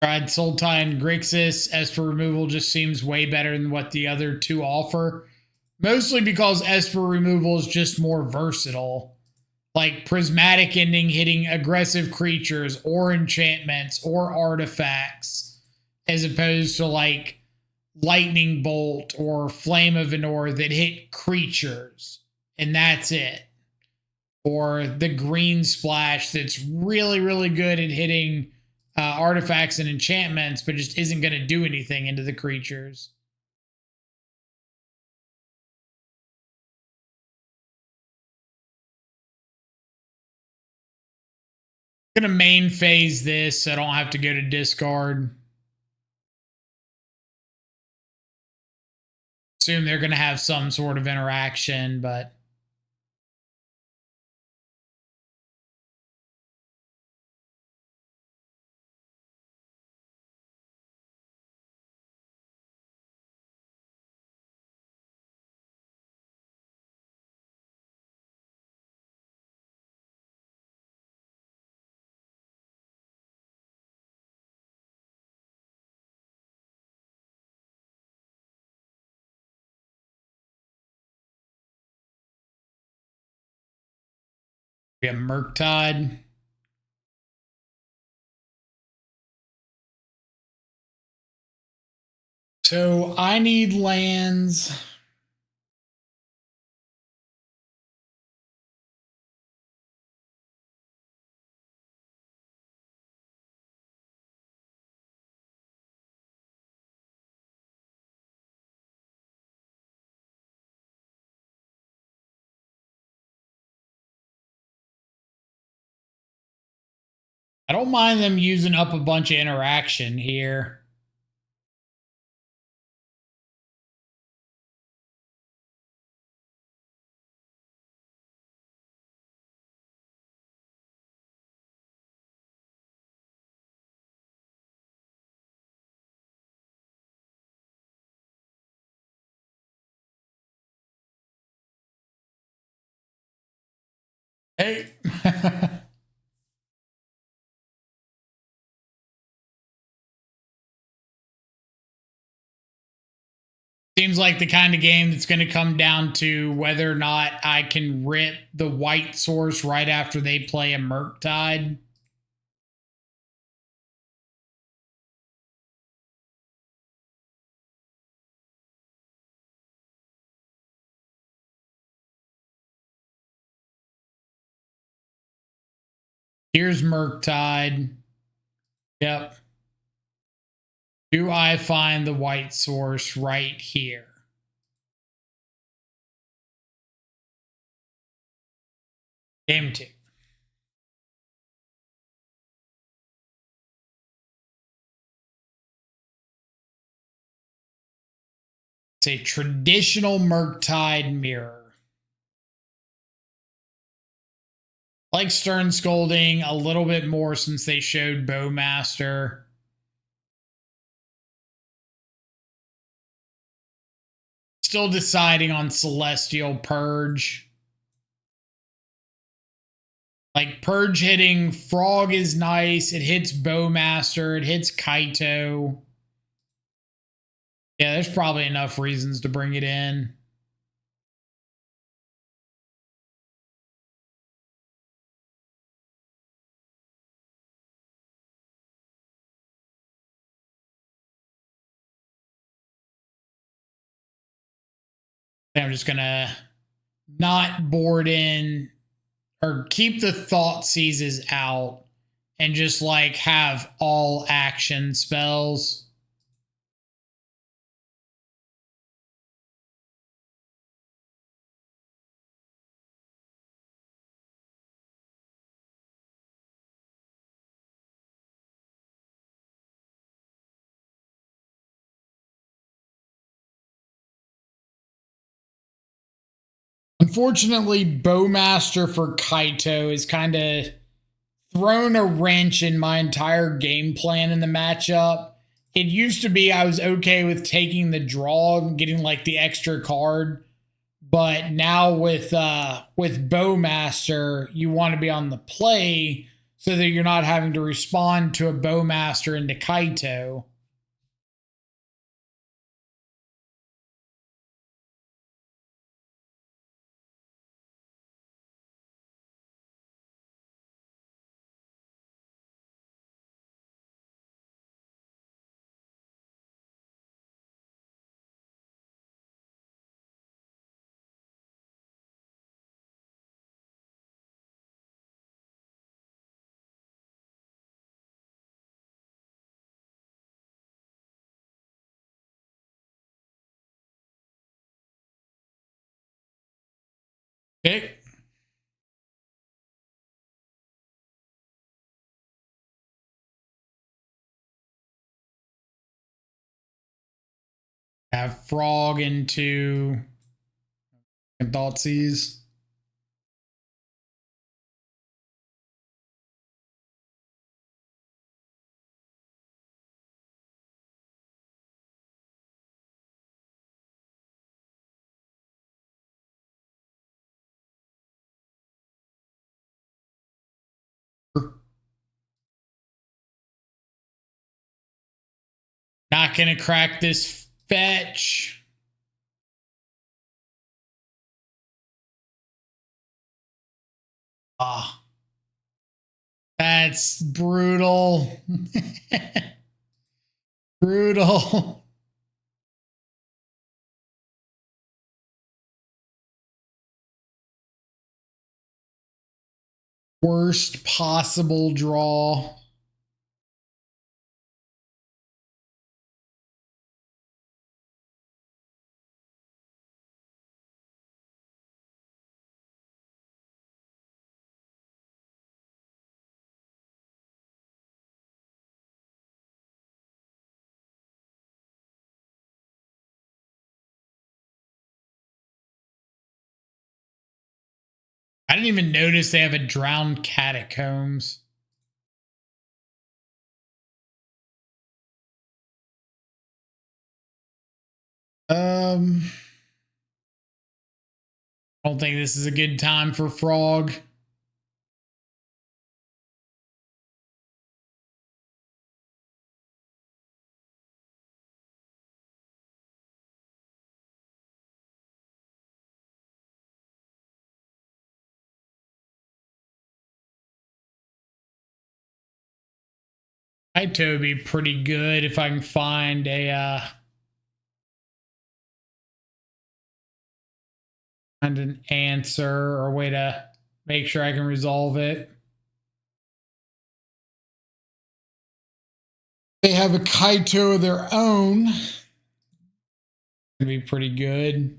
Tried Sultai, Grixis. Esper removal just seems way better than what the other two offer. Mostly because Esper removal is just more versatile. Like Prismatic Ending hitting aggressive creatures or enchantments or artifacts, as opposed to like Lightning Bolt or Flame of Venor that hit creatures. And that's it. Or the Green Splash that's really, really good at hitting artifacts and enchantments, but just isn't going to do anything into the creatures. I'm going to main phase this so I don't have to go to discard. Assume they're going to have some sort of interaction, but we have Murktide. So I need lands. I don't mind them using up a bunch of interaction here. Hey. Seems like the kind of game that's going to come down to whether or not I can rip the white source right after they play a FrogTide. Here's FrogTide. Yep. Do I find the white source right here? Game 2. It's a traditional FrogTide mirror. Like Stern Scolding a little bit more since they showed Bowmaster. Still deciding on Celestial Purge. Like Purge hitting Frog is nice. It hits Bowmaster. It hits Kaito. Yeah, there's probably enough reasons to bring it in. I'm just gonna not board in or keep the thought seizes out and just like have all action spells. Unfortunately, Bowmaster for Kaito is kind of thrown a wrench in my entire game plan in the matchup. It used to be I was okay with taking the draw and getting like the extra card, but now with Bowmaster, you want to be on the play so that you're not having to respond to a Bowmaster into Kaito. Okay. Have Frog into Thoughtseize. Not gonna crack this fetch. Ah, that's brutal. Brutal. Worst possible draw. I didn't even notice they have a drowned catacombs. I don't think this is a good time for Frog. Kaito would be pretty good if I can find an answer or a way to make sure I can resolve it. They have a Kaito of their own. It'd be pretty good.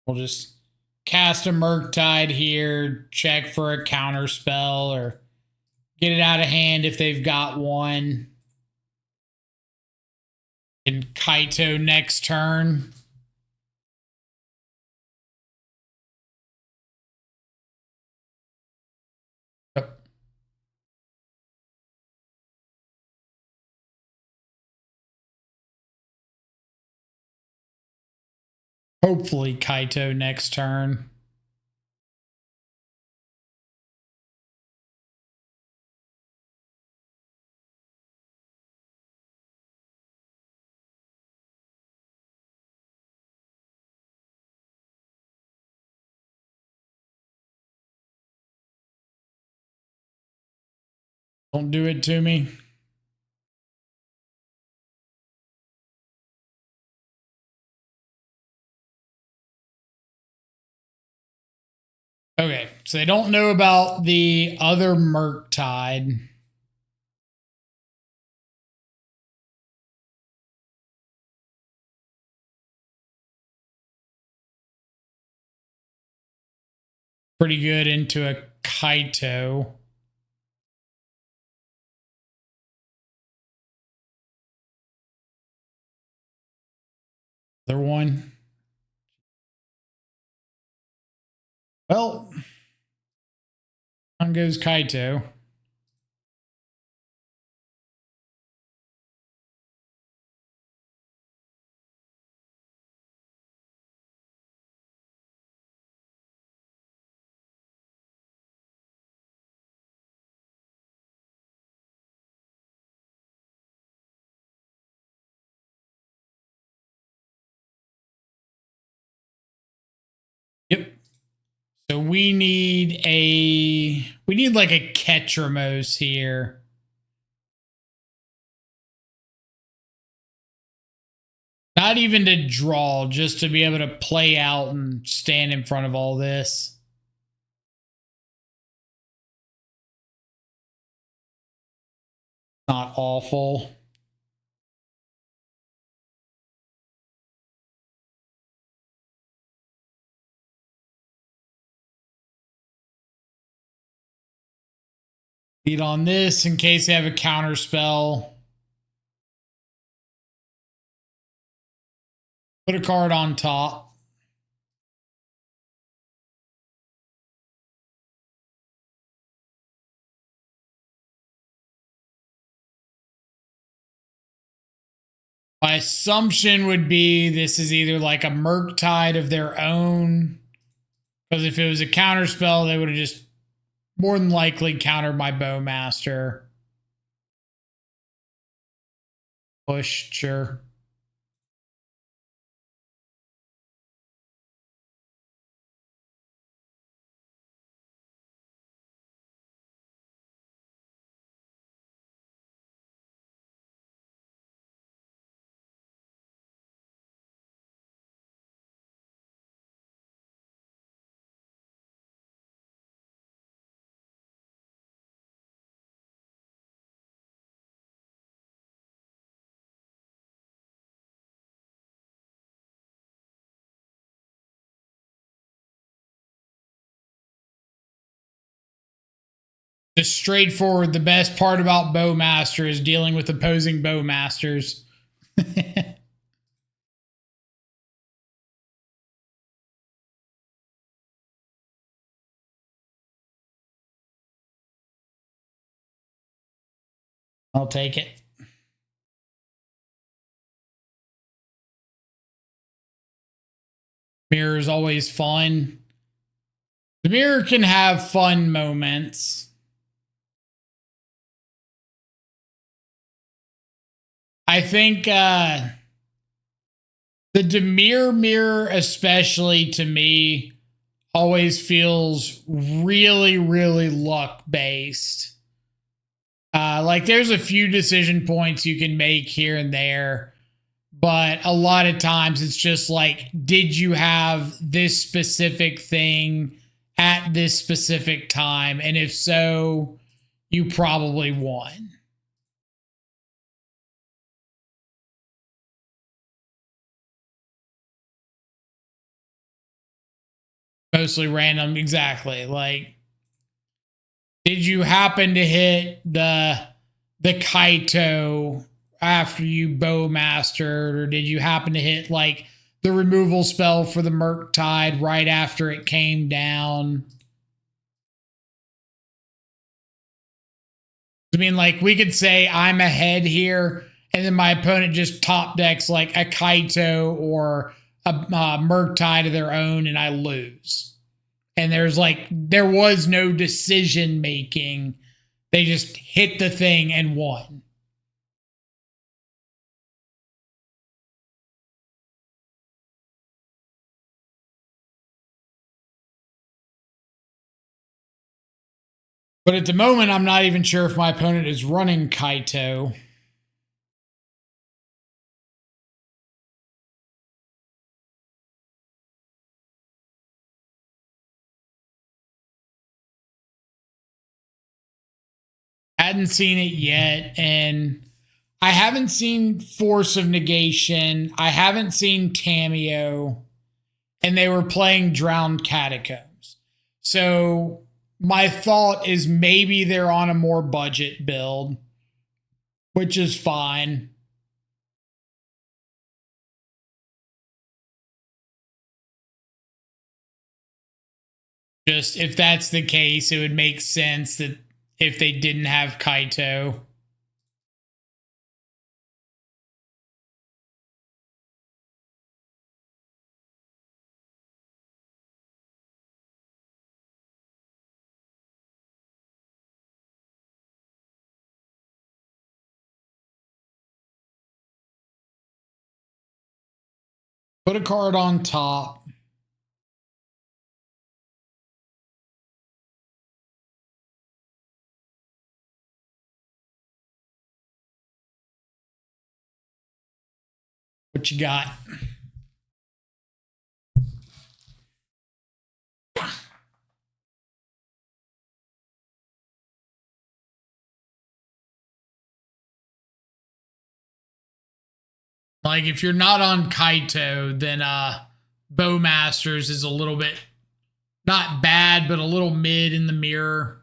We'll just cast a Murktide here, check for a counter spell, or get it out of hand if they've got one. And Kaito next turn. Hopefully Kaito next turn. Don't do it to me. Okay, so they don't know about the other Murktide. Pretty good into a Kaito. Other one. Well, on goes Kaito. Yep. So we need like a Ketramos here. Not even to draw, just to be able to play out and stand in front of all this. Not awful. Lead on this in case they have a counter spell. Put a card on top. My assumption would be this is either like a Murktide of their own. Because if it was a counter spell, they would have just more than likely countered my Bowmaster. Push, sure. Just straightforward. The best part about Bowmaster is dealing with opposing Bowmasters. I'll take it. Mirror is always fun. The mirror can have fun moments. I think the Dimir mirror, especially to me, always feels really, really luck based. Like there's a few decision points you can make here and there, but a lot of times it's just like, did you have this specific thing at this specific time? And if so, you probably won. Mostly random, exactly. Like, did you happen to hit the Kaito after you bowmastered, or did you happen to hit like the removal spell for the FrogTide right after it came down? I mean, like we could say I'm ahead here, and then my opponent just top decks like a Kaito or a FrogTide of their own, and I lose. And there was no decision making. They just hit the thing and won. But at the moment, I'm not even sure if my opponent is running Kaito. Hadn't seen it yet, and I haven't seen Force of Negation. I haven't seen Cameo, and they were playing Drowned Catacombs. So my thought is maybe they're on a more budget build, which is fine. Just if that's the case, it would make sense that if they didn't have Kaito. Put a card on top. What you got? Like if you're not on Kaito, then Bowmasters is a little bit not bad, but a little mid in the mirror.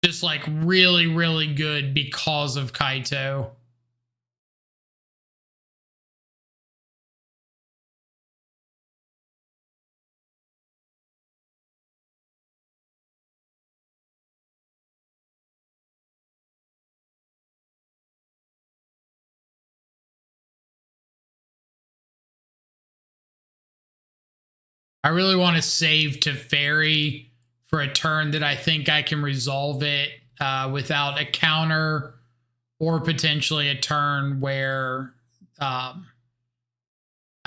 Just like really, really good because of Kaito. I really want to save Teferi for a turn that I think I can resolve it without a counter, or potentially a turn where I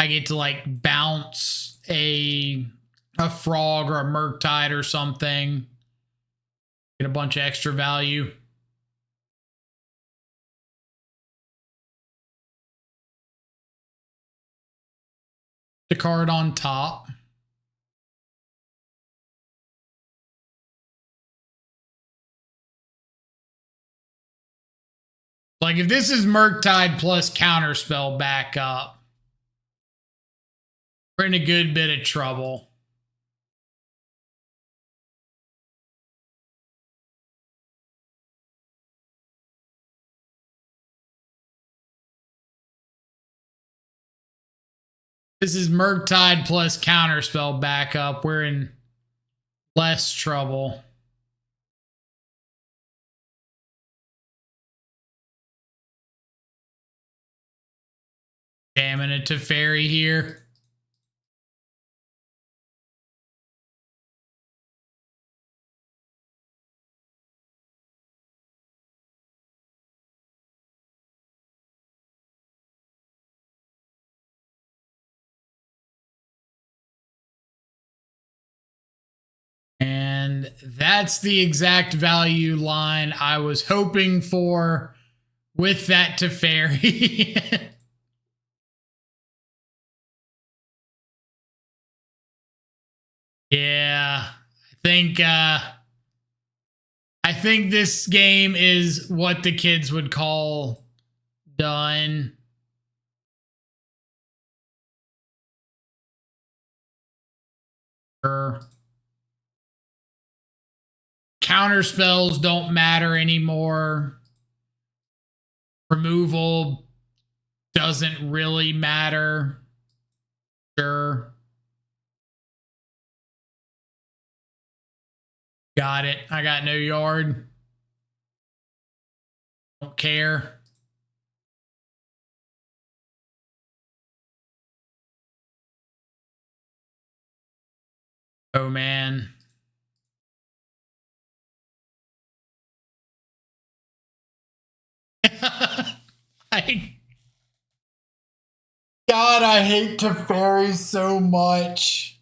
get to like bounce a frog or a FrogTide or something, get a bunch of extra value. The card on top. Like if this is FrogTide plus counterspell back up, we're in a good bit of trouble. This is FrogTide plus counterspell back up. We're in less trouble. Jamming a Teferi here. And that's the exact value line I was hoping for with that Teferi. Yeah, I think this game is what the kids would call done. Counter spells don't matter anymore. Removal doesn't really matter. Sure. Got it. I got no yard. Don't care. Oh, man. God, I hate Teferi so much.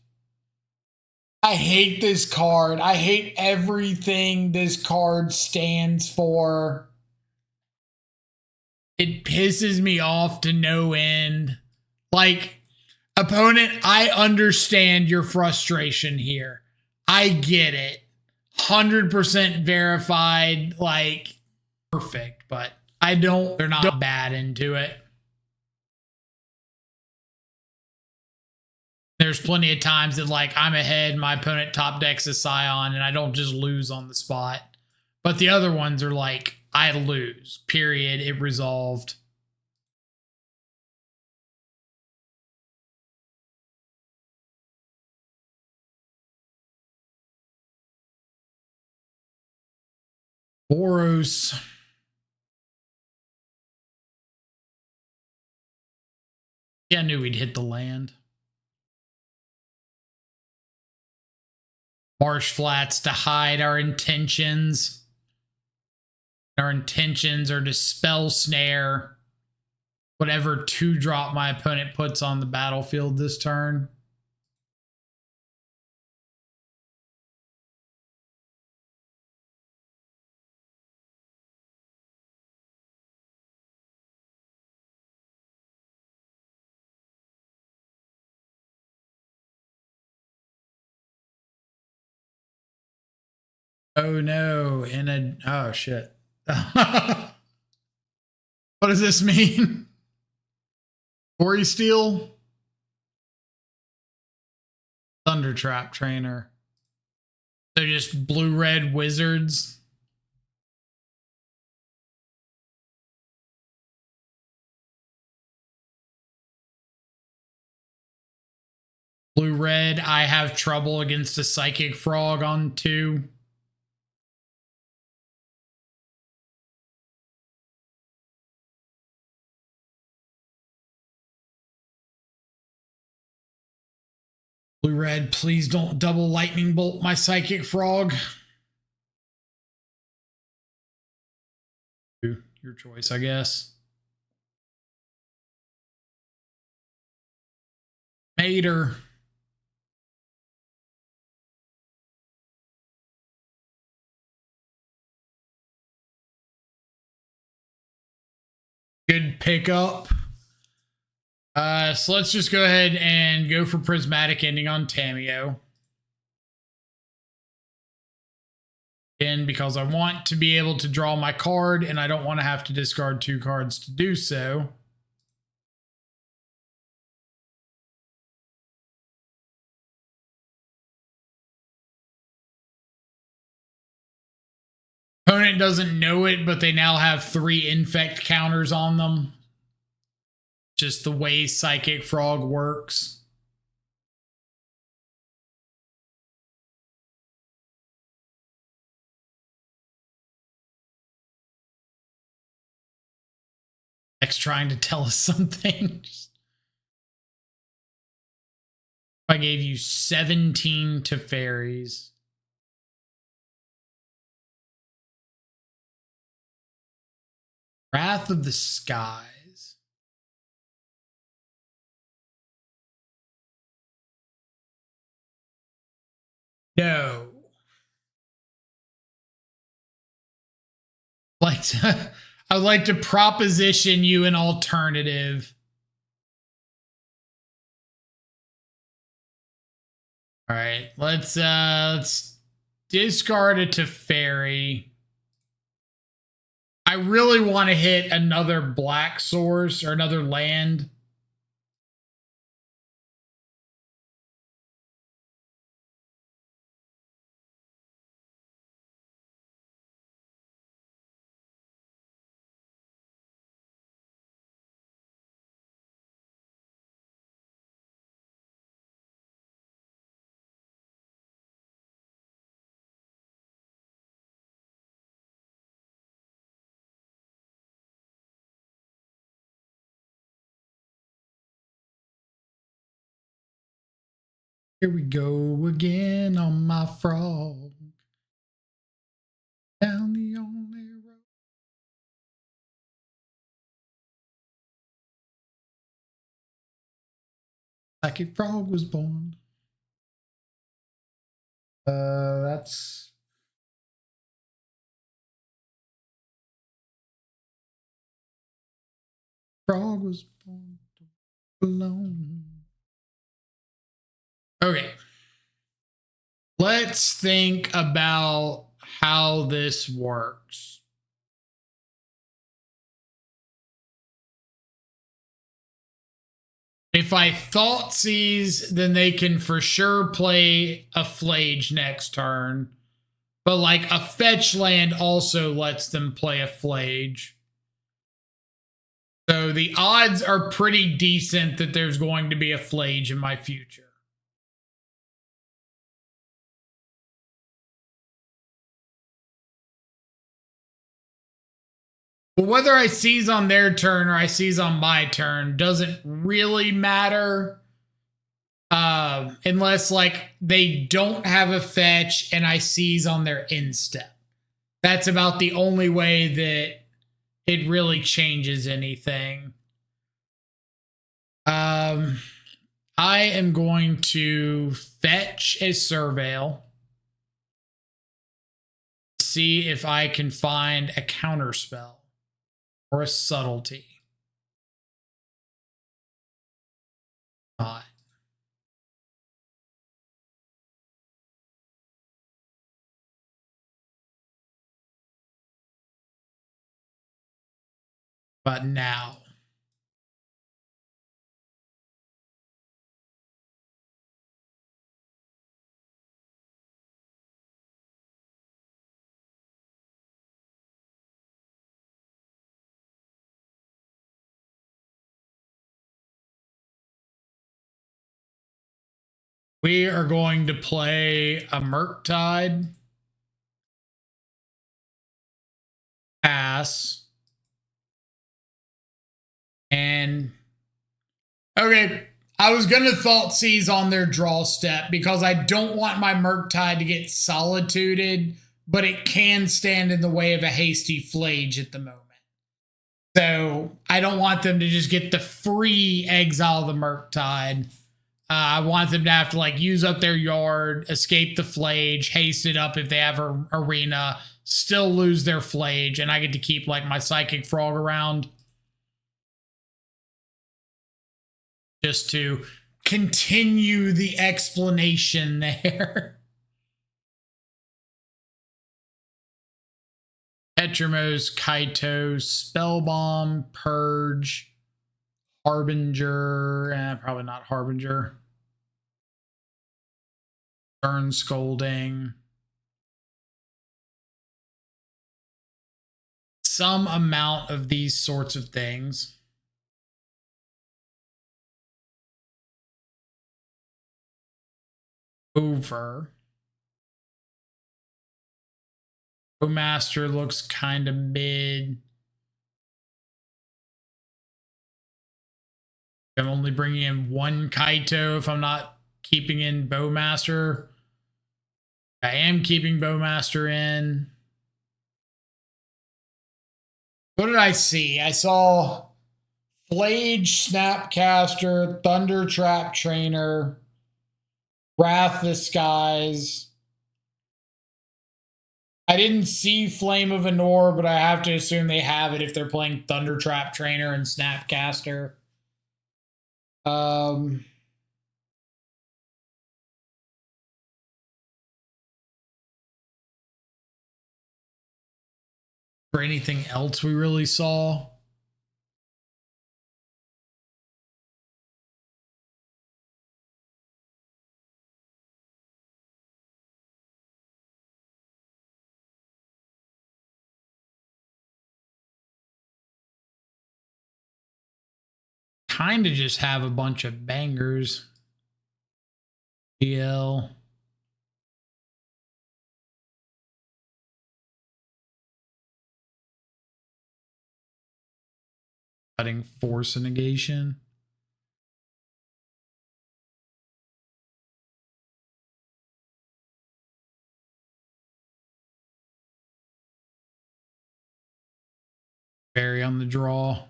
I hate this card. I hate everything this card stands for. It pisses me off to no end. Like, opponent, I understand your frustration here. I get it. 100% verified, like, perfect, but I don't, they're not bad into it. There's plenty of times that, like, I'm ahead, my opponent top decks a Scion, and I don't just lose on the spot. But the other ones are like, I lose, period, it resolved. Boros. Yeah, I knew we'd hit the land. Marsh flats to hide our intentions. Our intentions are to spell snare whatever 2-drop my opponent puts on the battlefield this turn. Oh no, in a, oh shit. What does this mean? Quarry Steel? Thunder Trap Trainer. They're just blue-red wizards. Blue-red, I have trouble against a Psychic Frog on 2. Blue-red, please don't double lightning bolt my Psychic Frog. Your choice, I guess. Mater. Good pickup. So let's just go ahead and go for Prismatic Ending on Tamiyo. Again, because I want to be able to draw my card and I don't want to have to discard 2 cards to do so. Opponent doesn't know it, but they now have 3 infect counters on them. Just the way Psychic Frog works. X trying to tell us something. I gave you 17 Teferis. Wrath of the Skies. No. I would like to proposition you an alternative. All right, let's discard a Teferi. I really want to hit another black source or another land. Here we go again on my frog. Down the only road. Like a frog was born. That's frog was born alone. Okay. Let's think about how this works. If I Thoughtseize, then they can for sure play a Flage next turn. But like a fetch land also lets them play a Flage. So the odds are pretty decent that there's going to be a Flage in my future. But whether I seize on their turn or I seize on my turn doesn't really matter. Unless like they don't have a fetch and I seize on their instep. That's about the only way that it really changes anything. I am going to fetch a Surveil. See if I can find a counterspell or a subtlety. Not. But now. We are going to play a Murktide. Pass. And okay, I was going to Thoughtseize on their draw step because I don't want my Murktide to get solituded, but it can stand in the way of a hasty Flage at the moment. So I don't want them to just get the free exile the Murktide. I want them to have to like use up their yard, escape the Flage, haste it up if they have an arena, still lose their Flage, and I get to keep like my Psychic Frog around. Just to continue the explanation there. Petramos, Kaito, Spellbomb, Purge, Harbinger, probably not Harbinger. Stern Scolding. Some amount of these sorts of things. Over. Master looks kind of mid. I'm only bringing in one Kaito if I'm not keeping in Bowmaster. I am keeping Bowmaster in. What did I see? I saw Flage, Snapcaster, Thunder Trap Trainer, Wrath the Skies. I didn't see Flame of Anor, but I have to assume they have it if they're playing Thunder Trap Trainer and Snapcaster. For anything else we really saw. Kind of just have a bunch of bangers. GL. Cutting Force and Negation. Barry on the draw.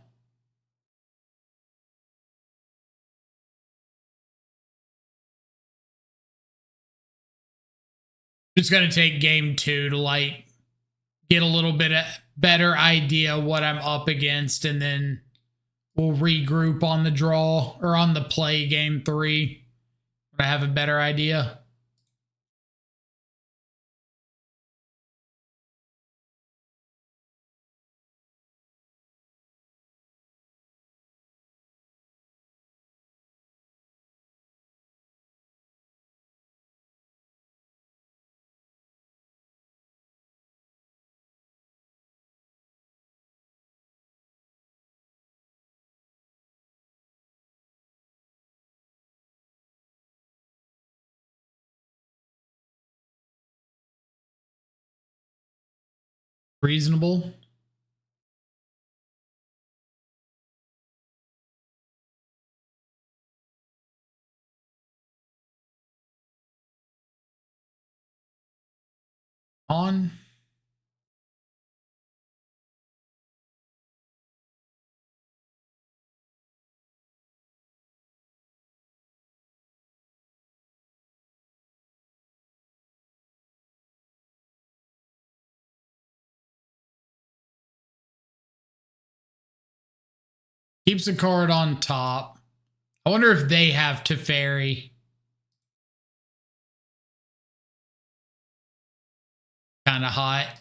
It's going to take game 2 to like get a little bit of better idea what I'm up against, and then we'll regroup on the draw or on the play game 3 when I have a better idea. Reasonable. On. Keeps a card on top. I wonder if they have Teferi. Kind of hot.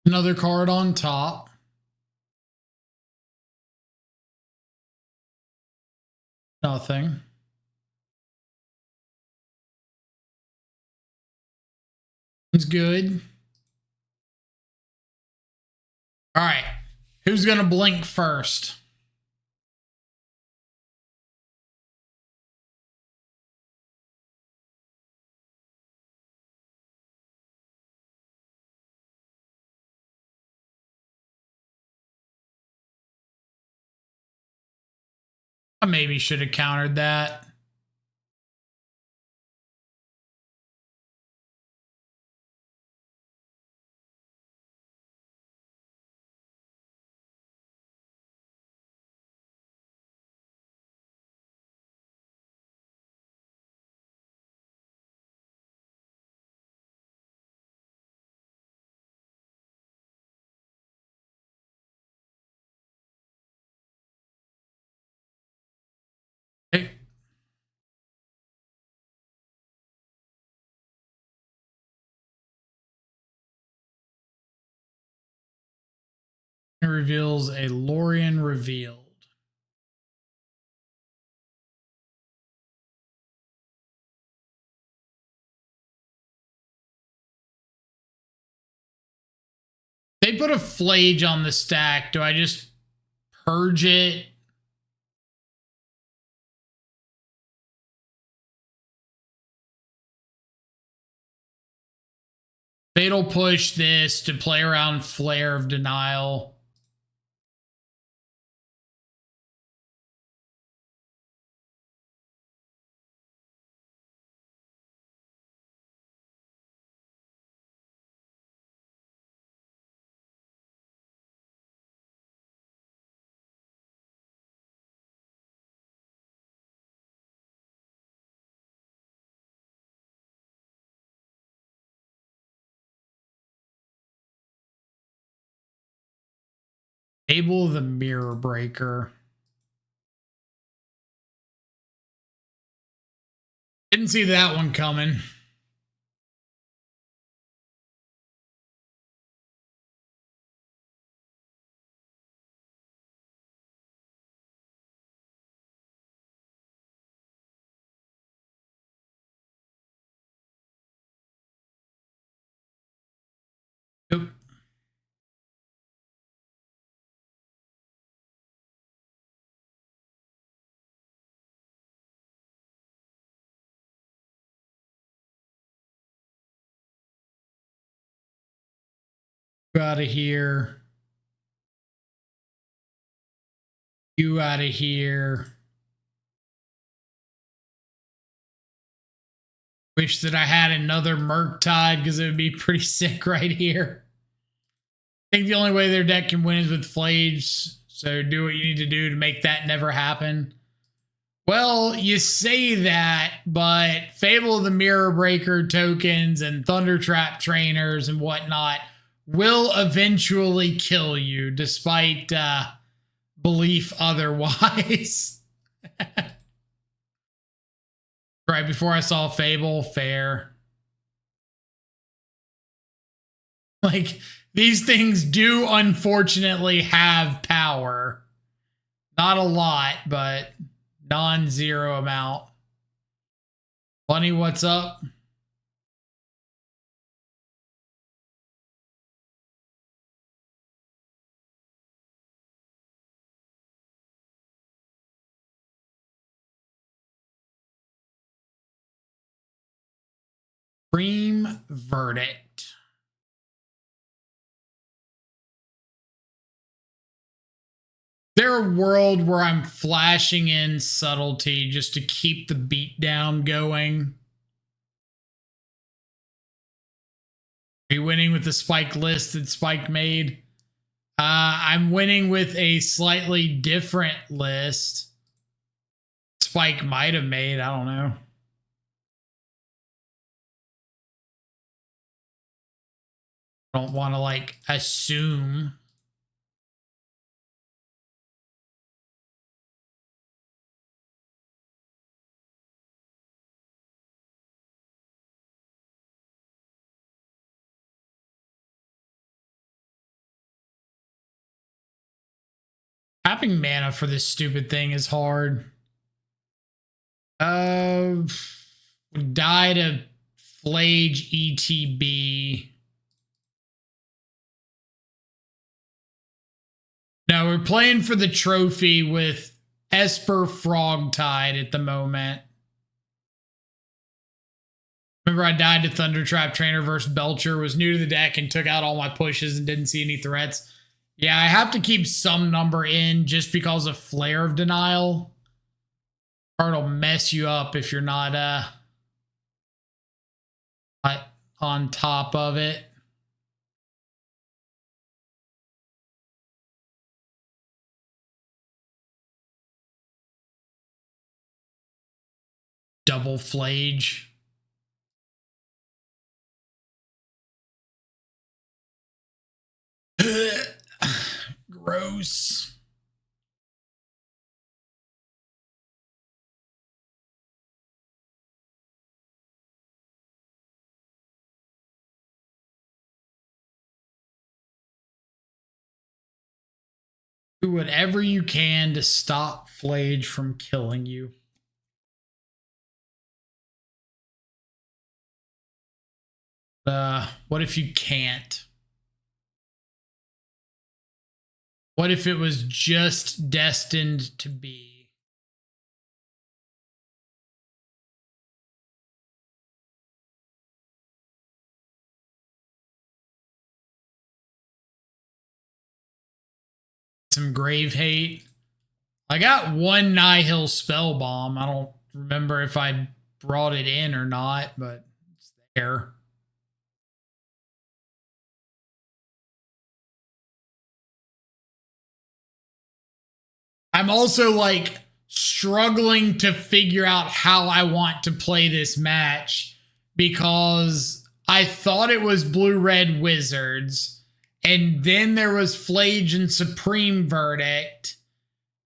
Another card on top. Nothing. It's good. All right. Who's going to blink first? I maybe should have countered that. Hey. It reveals a Lorien revealed. They put a Flage on the stack. Do I just purge it? Fatal push this to play around Flare of Denial. Enable the Mirror Breaker. Didn't see that one coming. Nope. Out of here. You out of here. Wish that I had another Murktide because it would be pretty sick right here. I think the only way their deck can win is with Flage. So do what you need to do to make that never happen. Well, you say that, but Fable of the Mirror Breaker tokens and Thunder Trap trainers and whatnot will eventually kill you, despite belief otherwise. Right before I saw Fable, fair. Like, these things do unfortunately have power. Not a lot, but non-zero amount. Bunny, what's up? Supreme Verdict. There a world where I'm flashing in subtlety just to keep the beatdown going? Are you winning with the Spike list that Spike made? I'm winning with a slightly different list. Spike might have made, I don't know. I don't want to like assume. Tapping mana for this stupid thing is hard. Die to Flage ETB. No, we're playing for the trophy with Esper FrogTide at the moment. Remember I died to Thunder Trap Trainer versus Belcher, was new to the deck and took out all my pushes and didn't see any threats. Yeah, I have to keep some number in just because of Flare of Denial. Card will mess you up if you're not on top of it. Double Flage. Gross. Do whatever you can to stop Flage from killing you. What if you can't? What if it was just destined to be? Some grave hate. I got one Nihil spell bomb. I don't remember if I brought it in or not, but it's there. I'm also like struggling to figure out how I want to play this match because I thought it was blue-red wizards, and then there was Flage and Supreme Verdict,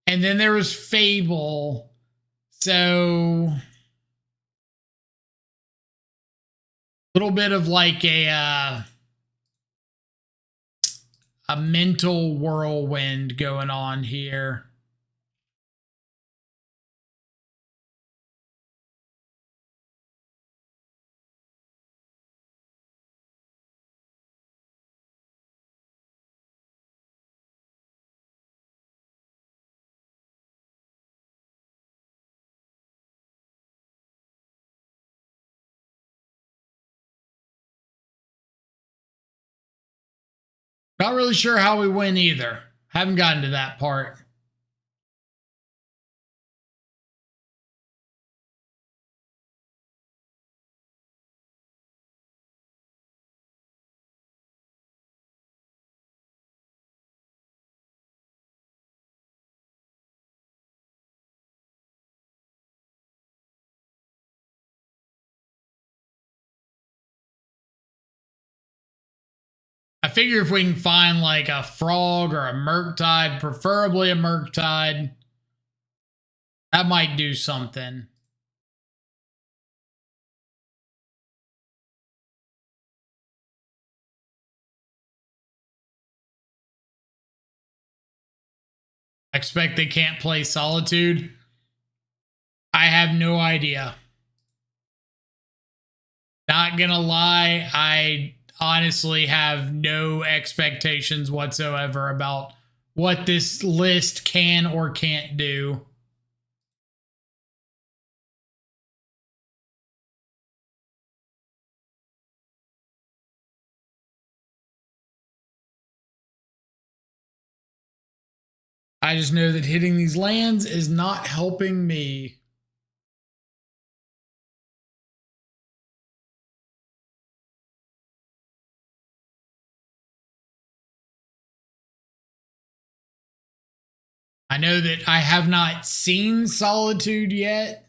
and then there was Fable. So a little bit of like a mental whirlwind going on here. Not really sure how we win either. Haven't gotten to that part. I figure if we can find like a frog or a Murktide, preferably a Murktide, that might do something. I expect they can't play Solitude. I have no idea. Not gonna lie, I honestly have no expectations whatsoever about what this list can or can't do. I just know that hitting these lands is not helping me. I know that I have not seen Solitude yet.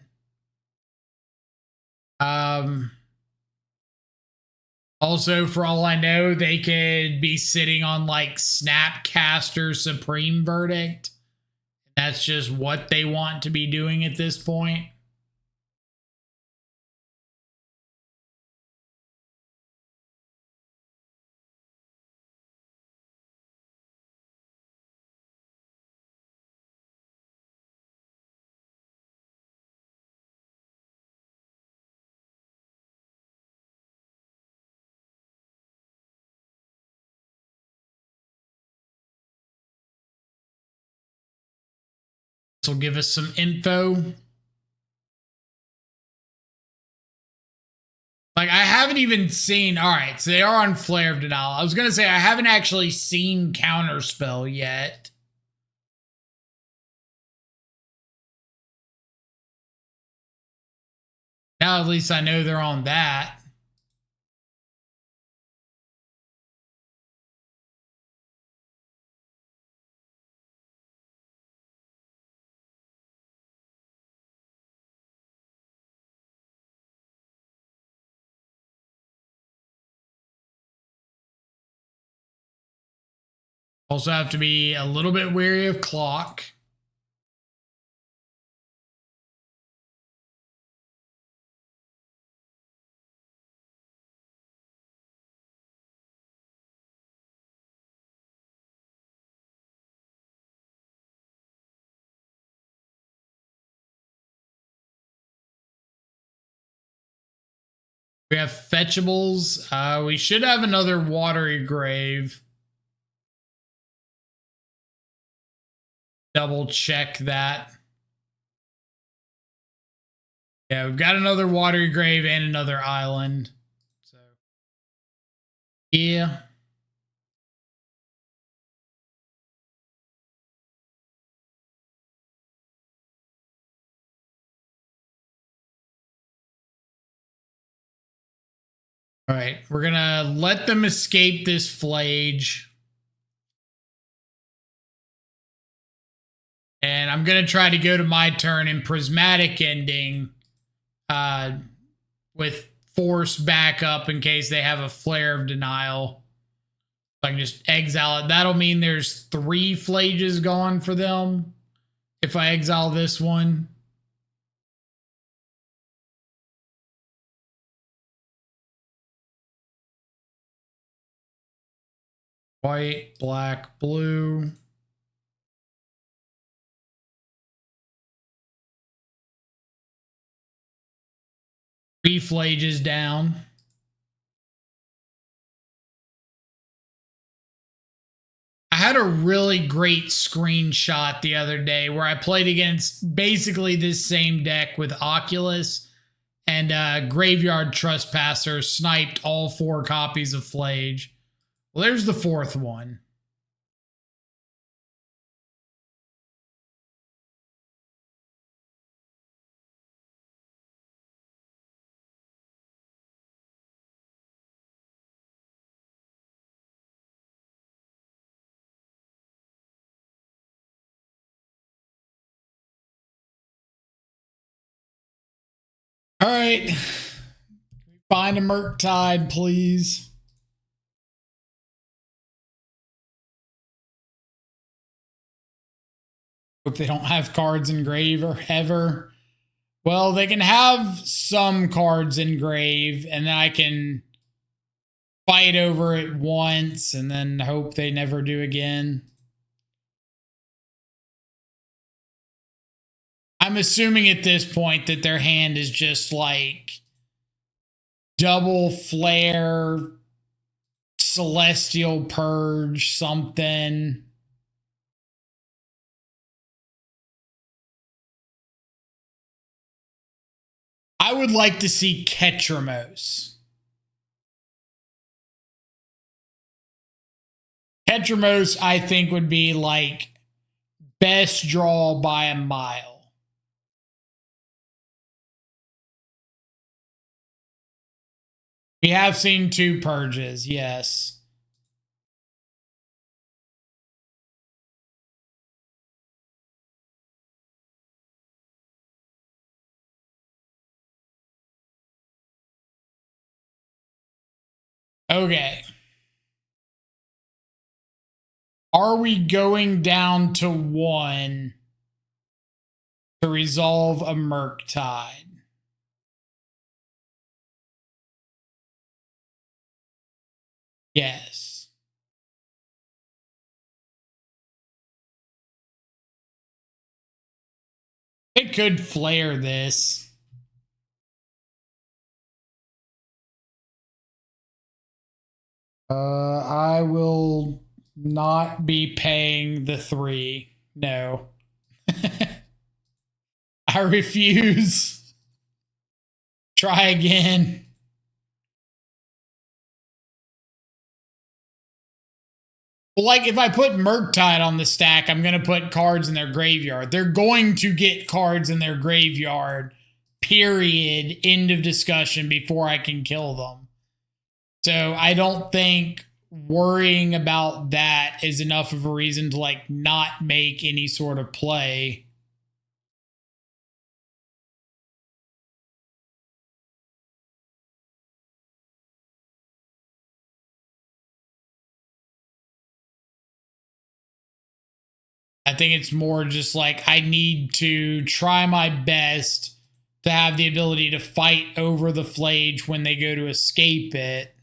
Also, for all I know, they could be sitting on like Snapcaster Supreme Verdict. That's just what they want to be doing at this point. This will give us some info. Like, I haven't even seen... All right, so they are on Flare of Denial. I was going to say, I haven't actually seen Counterspell yet. Now at least I know they're on that. Also have to be a little bit wary of Clock. We have fetchables. We should have another Watery Grave. double check that. Yeah, we've got another watery grave and another island. So, yeah. All right, we're gonna let them escape this flage. And I'm gonna try to go to my turn in prismatic ending with force back up in case they have a flare of denial. So I can just exile it. That'll mean there's 3 flages gone for them if I exile this one. White, black, blue. Three flages down. I had a really great screenshot the other day where I played against basically this same deck with Oculus, and Graveyard Trespasser sniped all 4 copies of Flage. Well, there's the 4th one. All right. Find a FrogTide, please. Hope they don't have cards in grave or ever. Well, they can have some cards in grave, and then I can fight over it once and then hope they never do again. I'm assuming at this point that their hand is just like double flare, celestial purge, something. I would like to see Ketramos. Ketramos, I think, would be like best draw by a mile. We have seen 2 purges, yes. Okay. Are we going down to 1 to resolve a FrogTide? Yes. It could flare this. I will not be paying the 3. No. I refuse. Try again. Well, like if I put FrogTide on the stack, I'm going to put cards in their graveyard. They're going to get cards in their graveyard, period, end of discussion, before I can kill them. So I don't think worrying about that is enough of a reason to like not make any sort of play. I think it's more just like I need to try my best to have the ability to fight over the flage when they go to escape it.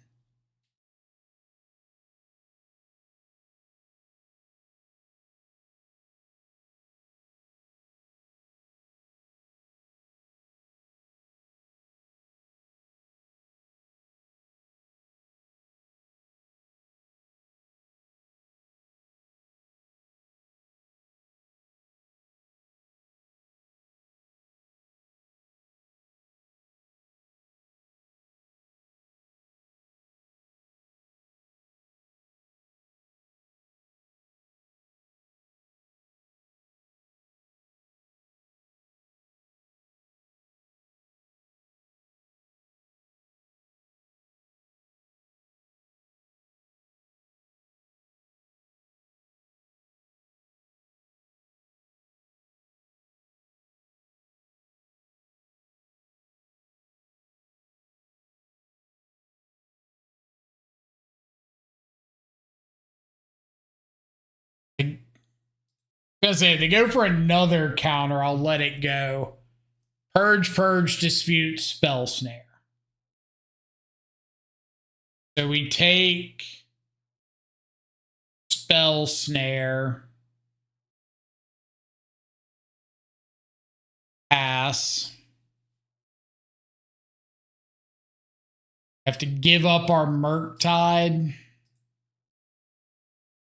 I'm gonna say if they go for another counter, I'll let it go. Purge, purge, dispute, spell snare. So we take spell snare. Pass. Have to give up our FrogTide.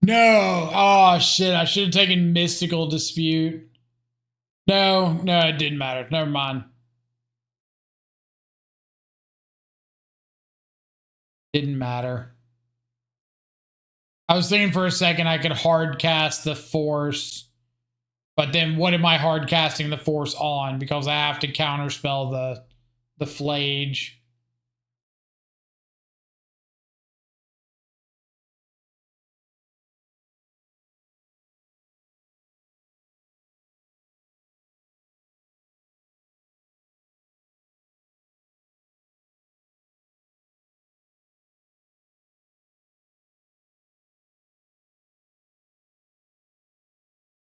No. Oh, shit. I should have taken Mystical Dispute. No, it didn't matter. Never mind. Didn't matter. I was thinking for a second I could hard cast the Force. But then what am I hard casting the Force on? Because I have to counterspell the Flage.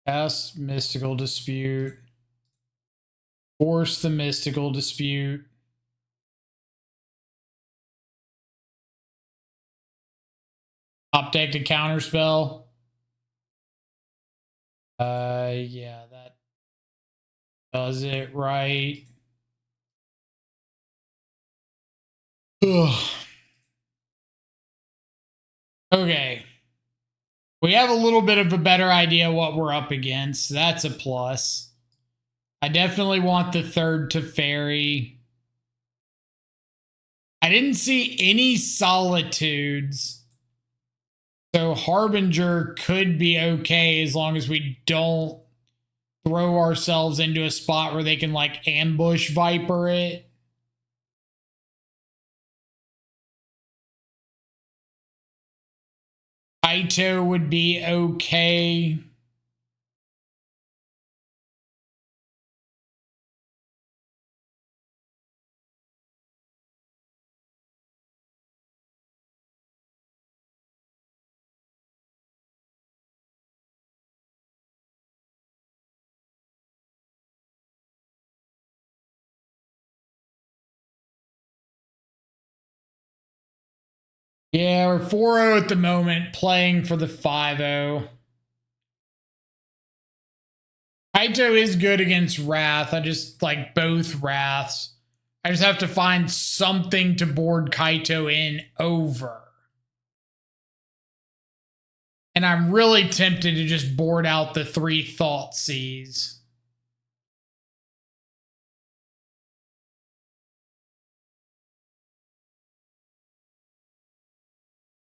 Cast Mystical Dispute. Force the Mystical Dispute. Top deck to counterspell. Yeah, that does it right. Ugh. Okay. We have a little bit of a better idea what we're up against. That's a plus. I definitely want the third Teferi. I didn't see any Solitudes. So Harbinger could be okay as long as we don't throw ourselves into a spot where they can like ambush Viper it. Kaito would be okay. Yeah, we're 4-0 at the moment, playing for the 5-0. Kaito is good against Wrath. I just like both Wraths. I just have to find something to board Kaito in over. And I'm really tempted to just board out the 3 Thoughtseize.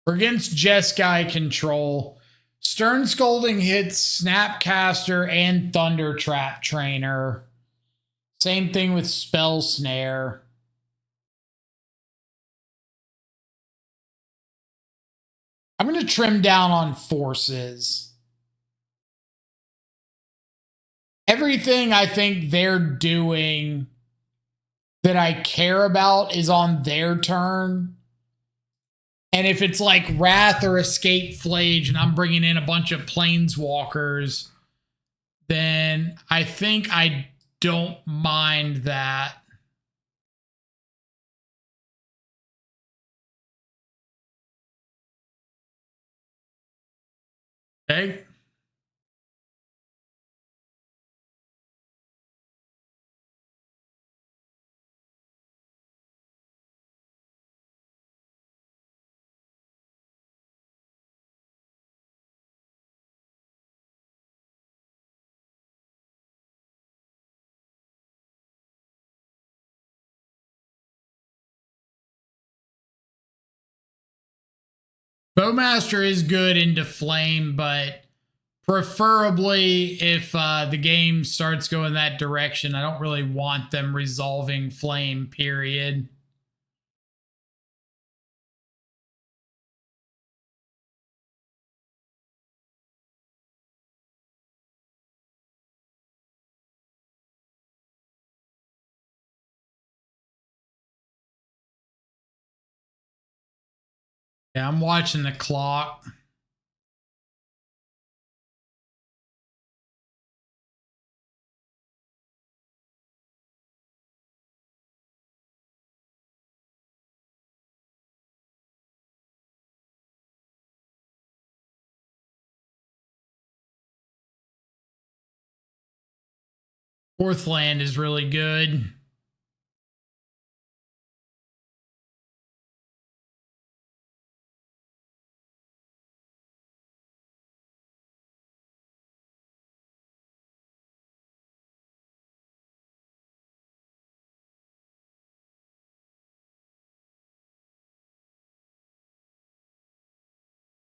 We're against Jeskai control. Stern Scolding hits Snapcaster and Thunder Trap Trainer. Same thing with Spell Snare. I'm going to trim down on forces. Everything I think they're doing that I care about is on their turn. And if it's like Wrath or Escape Flage and I'm bringing in a bunch of Planeswalkers, then I think I don't mind that. Okay. Bowmaster is good into Flame, but preferably if the game starts going that direction, I don't really want them resolving Flame, period. Yeah, I'm watching the clock. Fourth land is really good.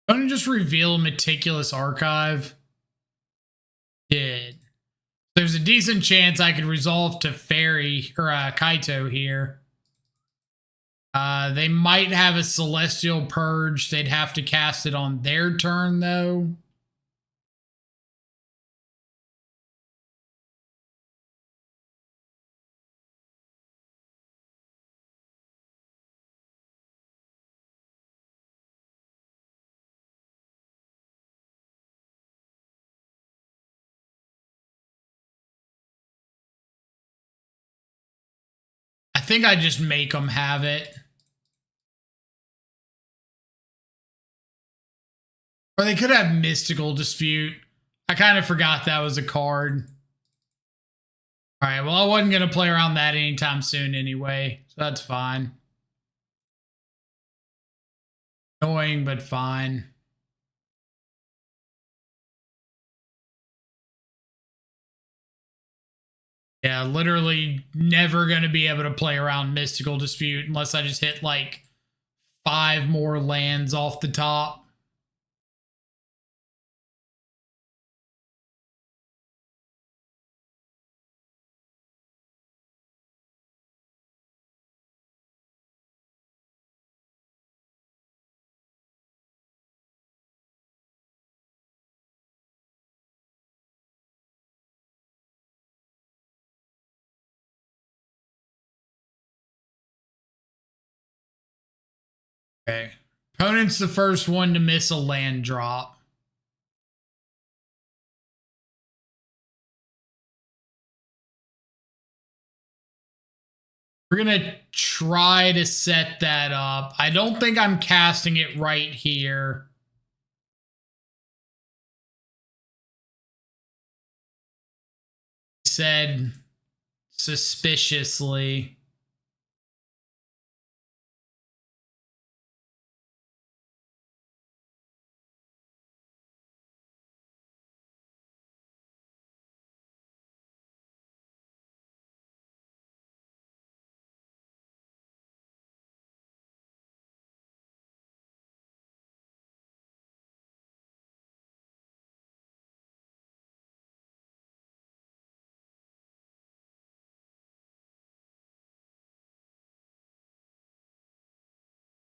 I'm going to just reveal Meticulous Archive. Did. There's a decent chance I could resolve Teferi or Kaito here. They might have a Celestial Purge. They'd have to cast it on their turn, though. I think I just make them have it. Or they could have Mystical Dispute. I kind of forgot that was a card. All right, well, I wasn't going to play around that anytime soon anyway, so that's fine. Annoying, but fine. Yeah, literally never going to be able to play around Mystical Dispute unless I just hit like 5 more lands off the top. Okay. Opponent's the first one to miss a land drop. We're going to try to set that up. I don't think I'm casting it right here. Said suspiciously.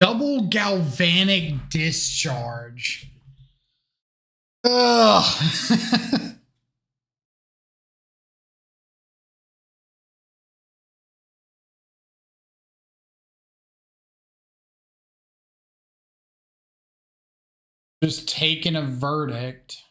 Double Galvanic Discharge. Ugh. Just taking a verdict.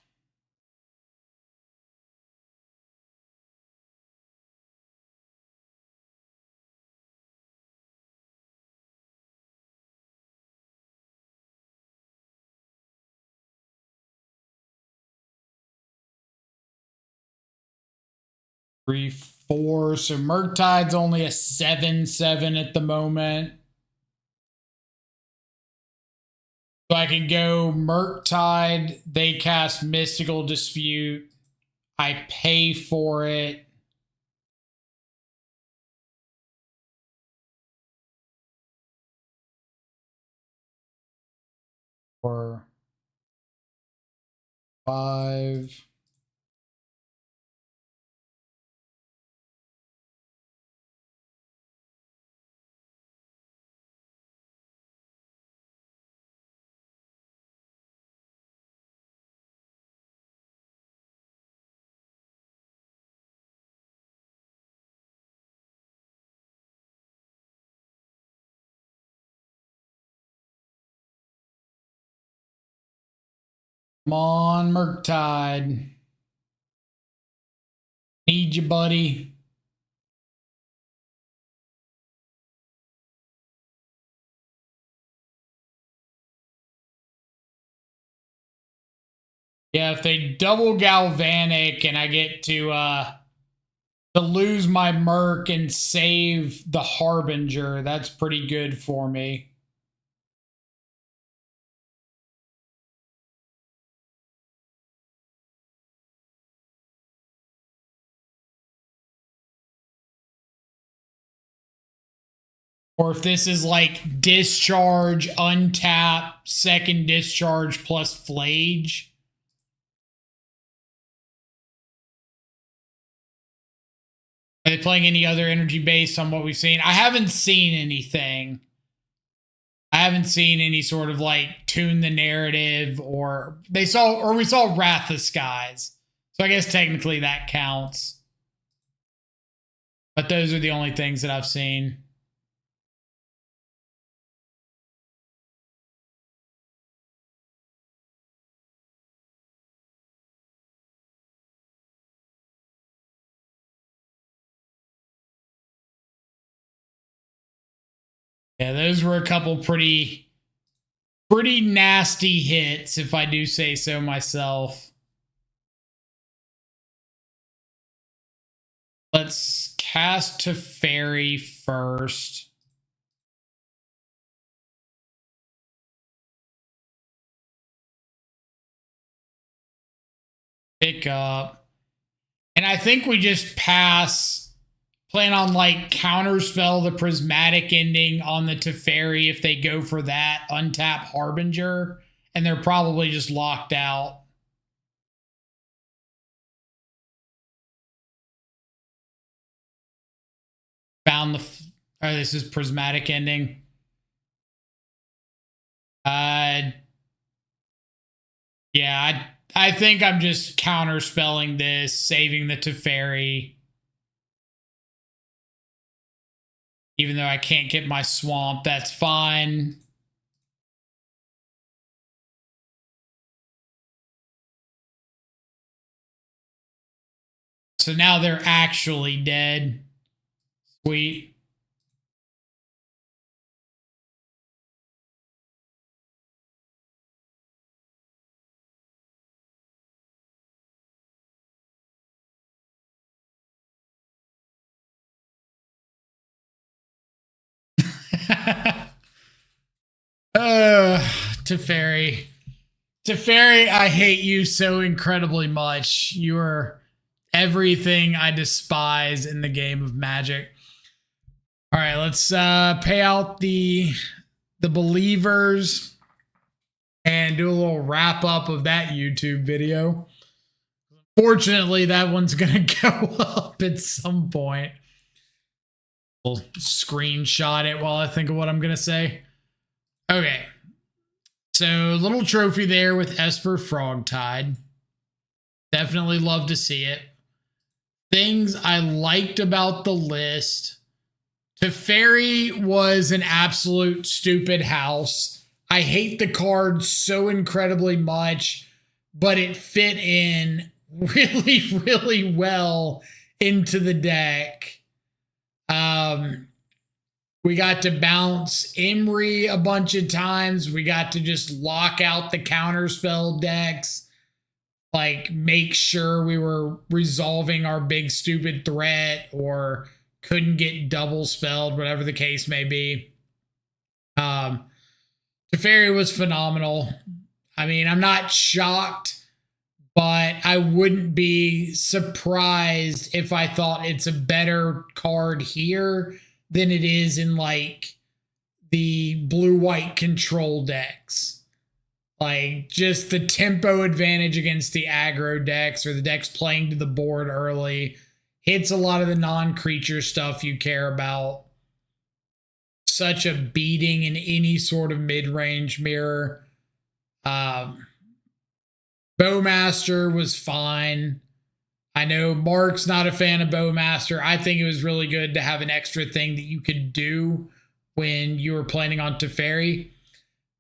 Three, 4. So Murktide's only a 7/7 at the moment. So I can go Murktide. They cast Mystical Dispute. I pay for it. For 5. Come on, Murktide. Need you, buddy. Yeah, if they double Galvanic and I get to To lose my Merc and save the Harbinger, that's pretty good for me. Or if this is like discharge, untap, second discharge plus flage. Are they playing any other energy based on what we've seen? I haven't seen anything. I haven't seen any sort of like tune the narrative, or we saw Wrath of Skies. So I guess technically that counts. But those are the only things that I've seen. Yeah, those were a couple pretty nasty hits, if I do say so myself. Let's cast Teferi first. Pick up. And I think we just pass. Plan on like counterspell the prismatic ending on the Teferi if they go for that, untap Harbinger, and they're probably just locked out. Found the this is prismatic ending. Yeah, I think I'm just counterspelling this, saving the Teferi. Even though I can't get my swamp, that's fine. So now they're actually dead. Sweet. Teferi. Teferi, I hate you so incredibly much. You are everything I despise in the game of Magic. All right, let's pay out the believers and do a little wrap up of that YouTube video. Fortunately, that one's gonna go up at some point. We'll screenshot it while I think of what I'm gonna say. Okay. So, little trophy there with Esper FrogTide. Definitely love to see it. Things I liked about the list. Teferi was an absolute stupid house. I hate the card so incredibly much, but it fit in really, really well into the deck. We got to bounce Imri a bunch of times. We got to just lock out the counterspell decks. Like, make sure we were resolving our big stupid threat or couldn't get double spelled, whatever the case may be. Teferi was phenomenal. I mean, I'm not shocked, but I wouldn't be surprised if I thought it's a better card here than it is in like the blue-white control decks. Like, just the tempo advantage against the aggro decks or the decks playing to the board early hits a lot of the non-creature stuff you care about. Such a beating in any sort of mid-range mirror. Bowmaster was fine. I know Mark's not a fan of Bowmaster. I think it was really good to have an extra thing that you could do when you were planning on Teferi.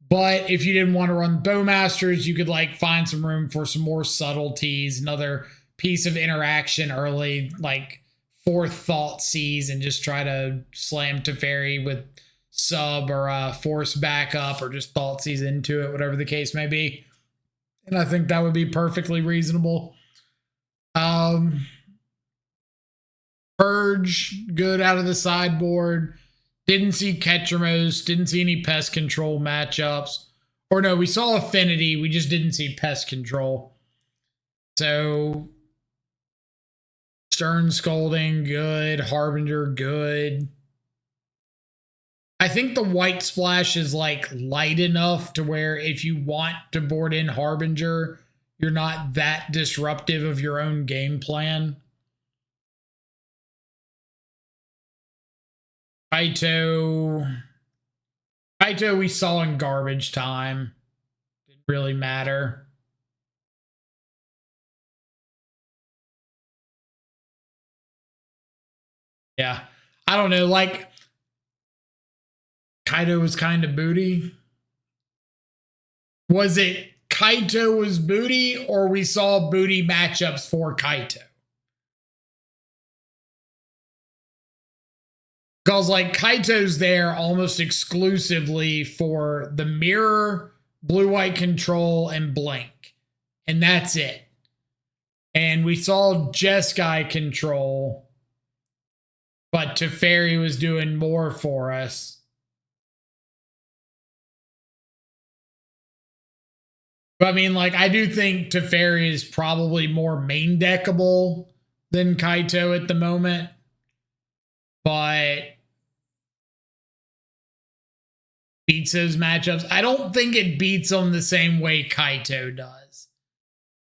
But if you didn't want to run Bowmasters, you could like find some room for some more subtleties, another piece of interaction early, like fourth Thought Seize, and just try to slam Teferi with sub or force backup or just Thought Seize into it, whatever the case may be. And I think that would be perfectly reasonable. Purge, good out of the sideboard. Didn't see Ketramos, didn't see any pest control matchups. Or no, we saw Affinity, we just didn't see pest control. So, Stern Scolding, good. Harbinger, good. I think the white splash is like light enough to where if you want to board in Harbinger, you're not that disruptive of your own game plan. Kaito we saw in garbage time. Didn't really matter. Yeah. I don't know, like Kaito was kind of booty. Was it Kaito was booty or we saw booty matchups for Kaito? Because like Kaito's there almost exclusively for the mirror, blue-white control, and blink. And that's it. And we saw Jeskai control, but Teferi was doing more for us. But I mean, like, I do think Teferi is probably more main deckable than Kaito at the moment. But beats those matchups. I don't think it beats them the same way Kaito does.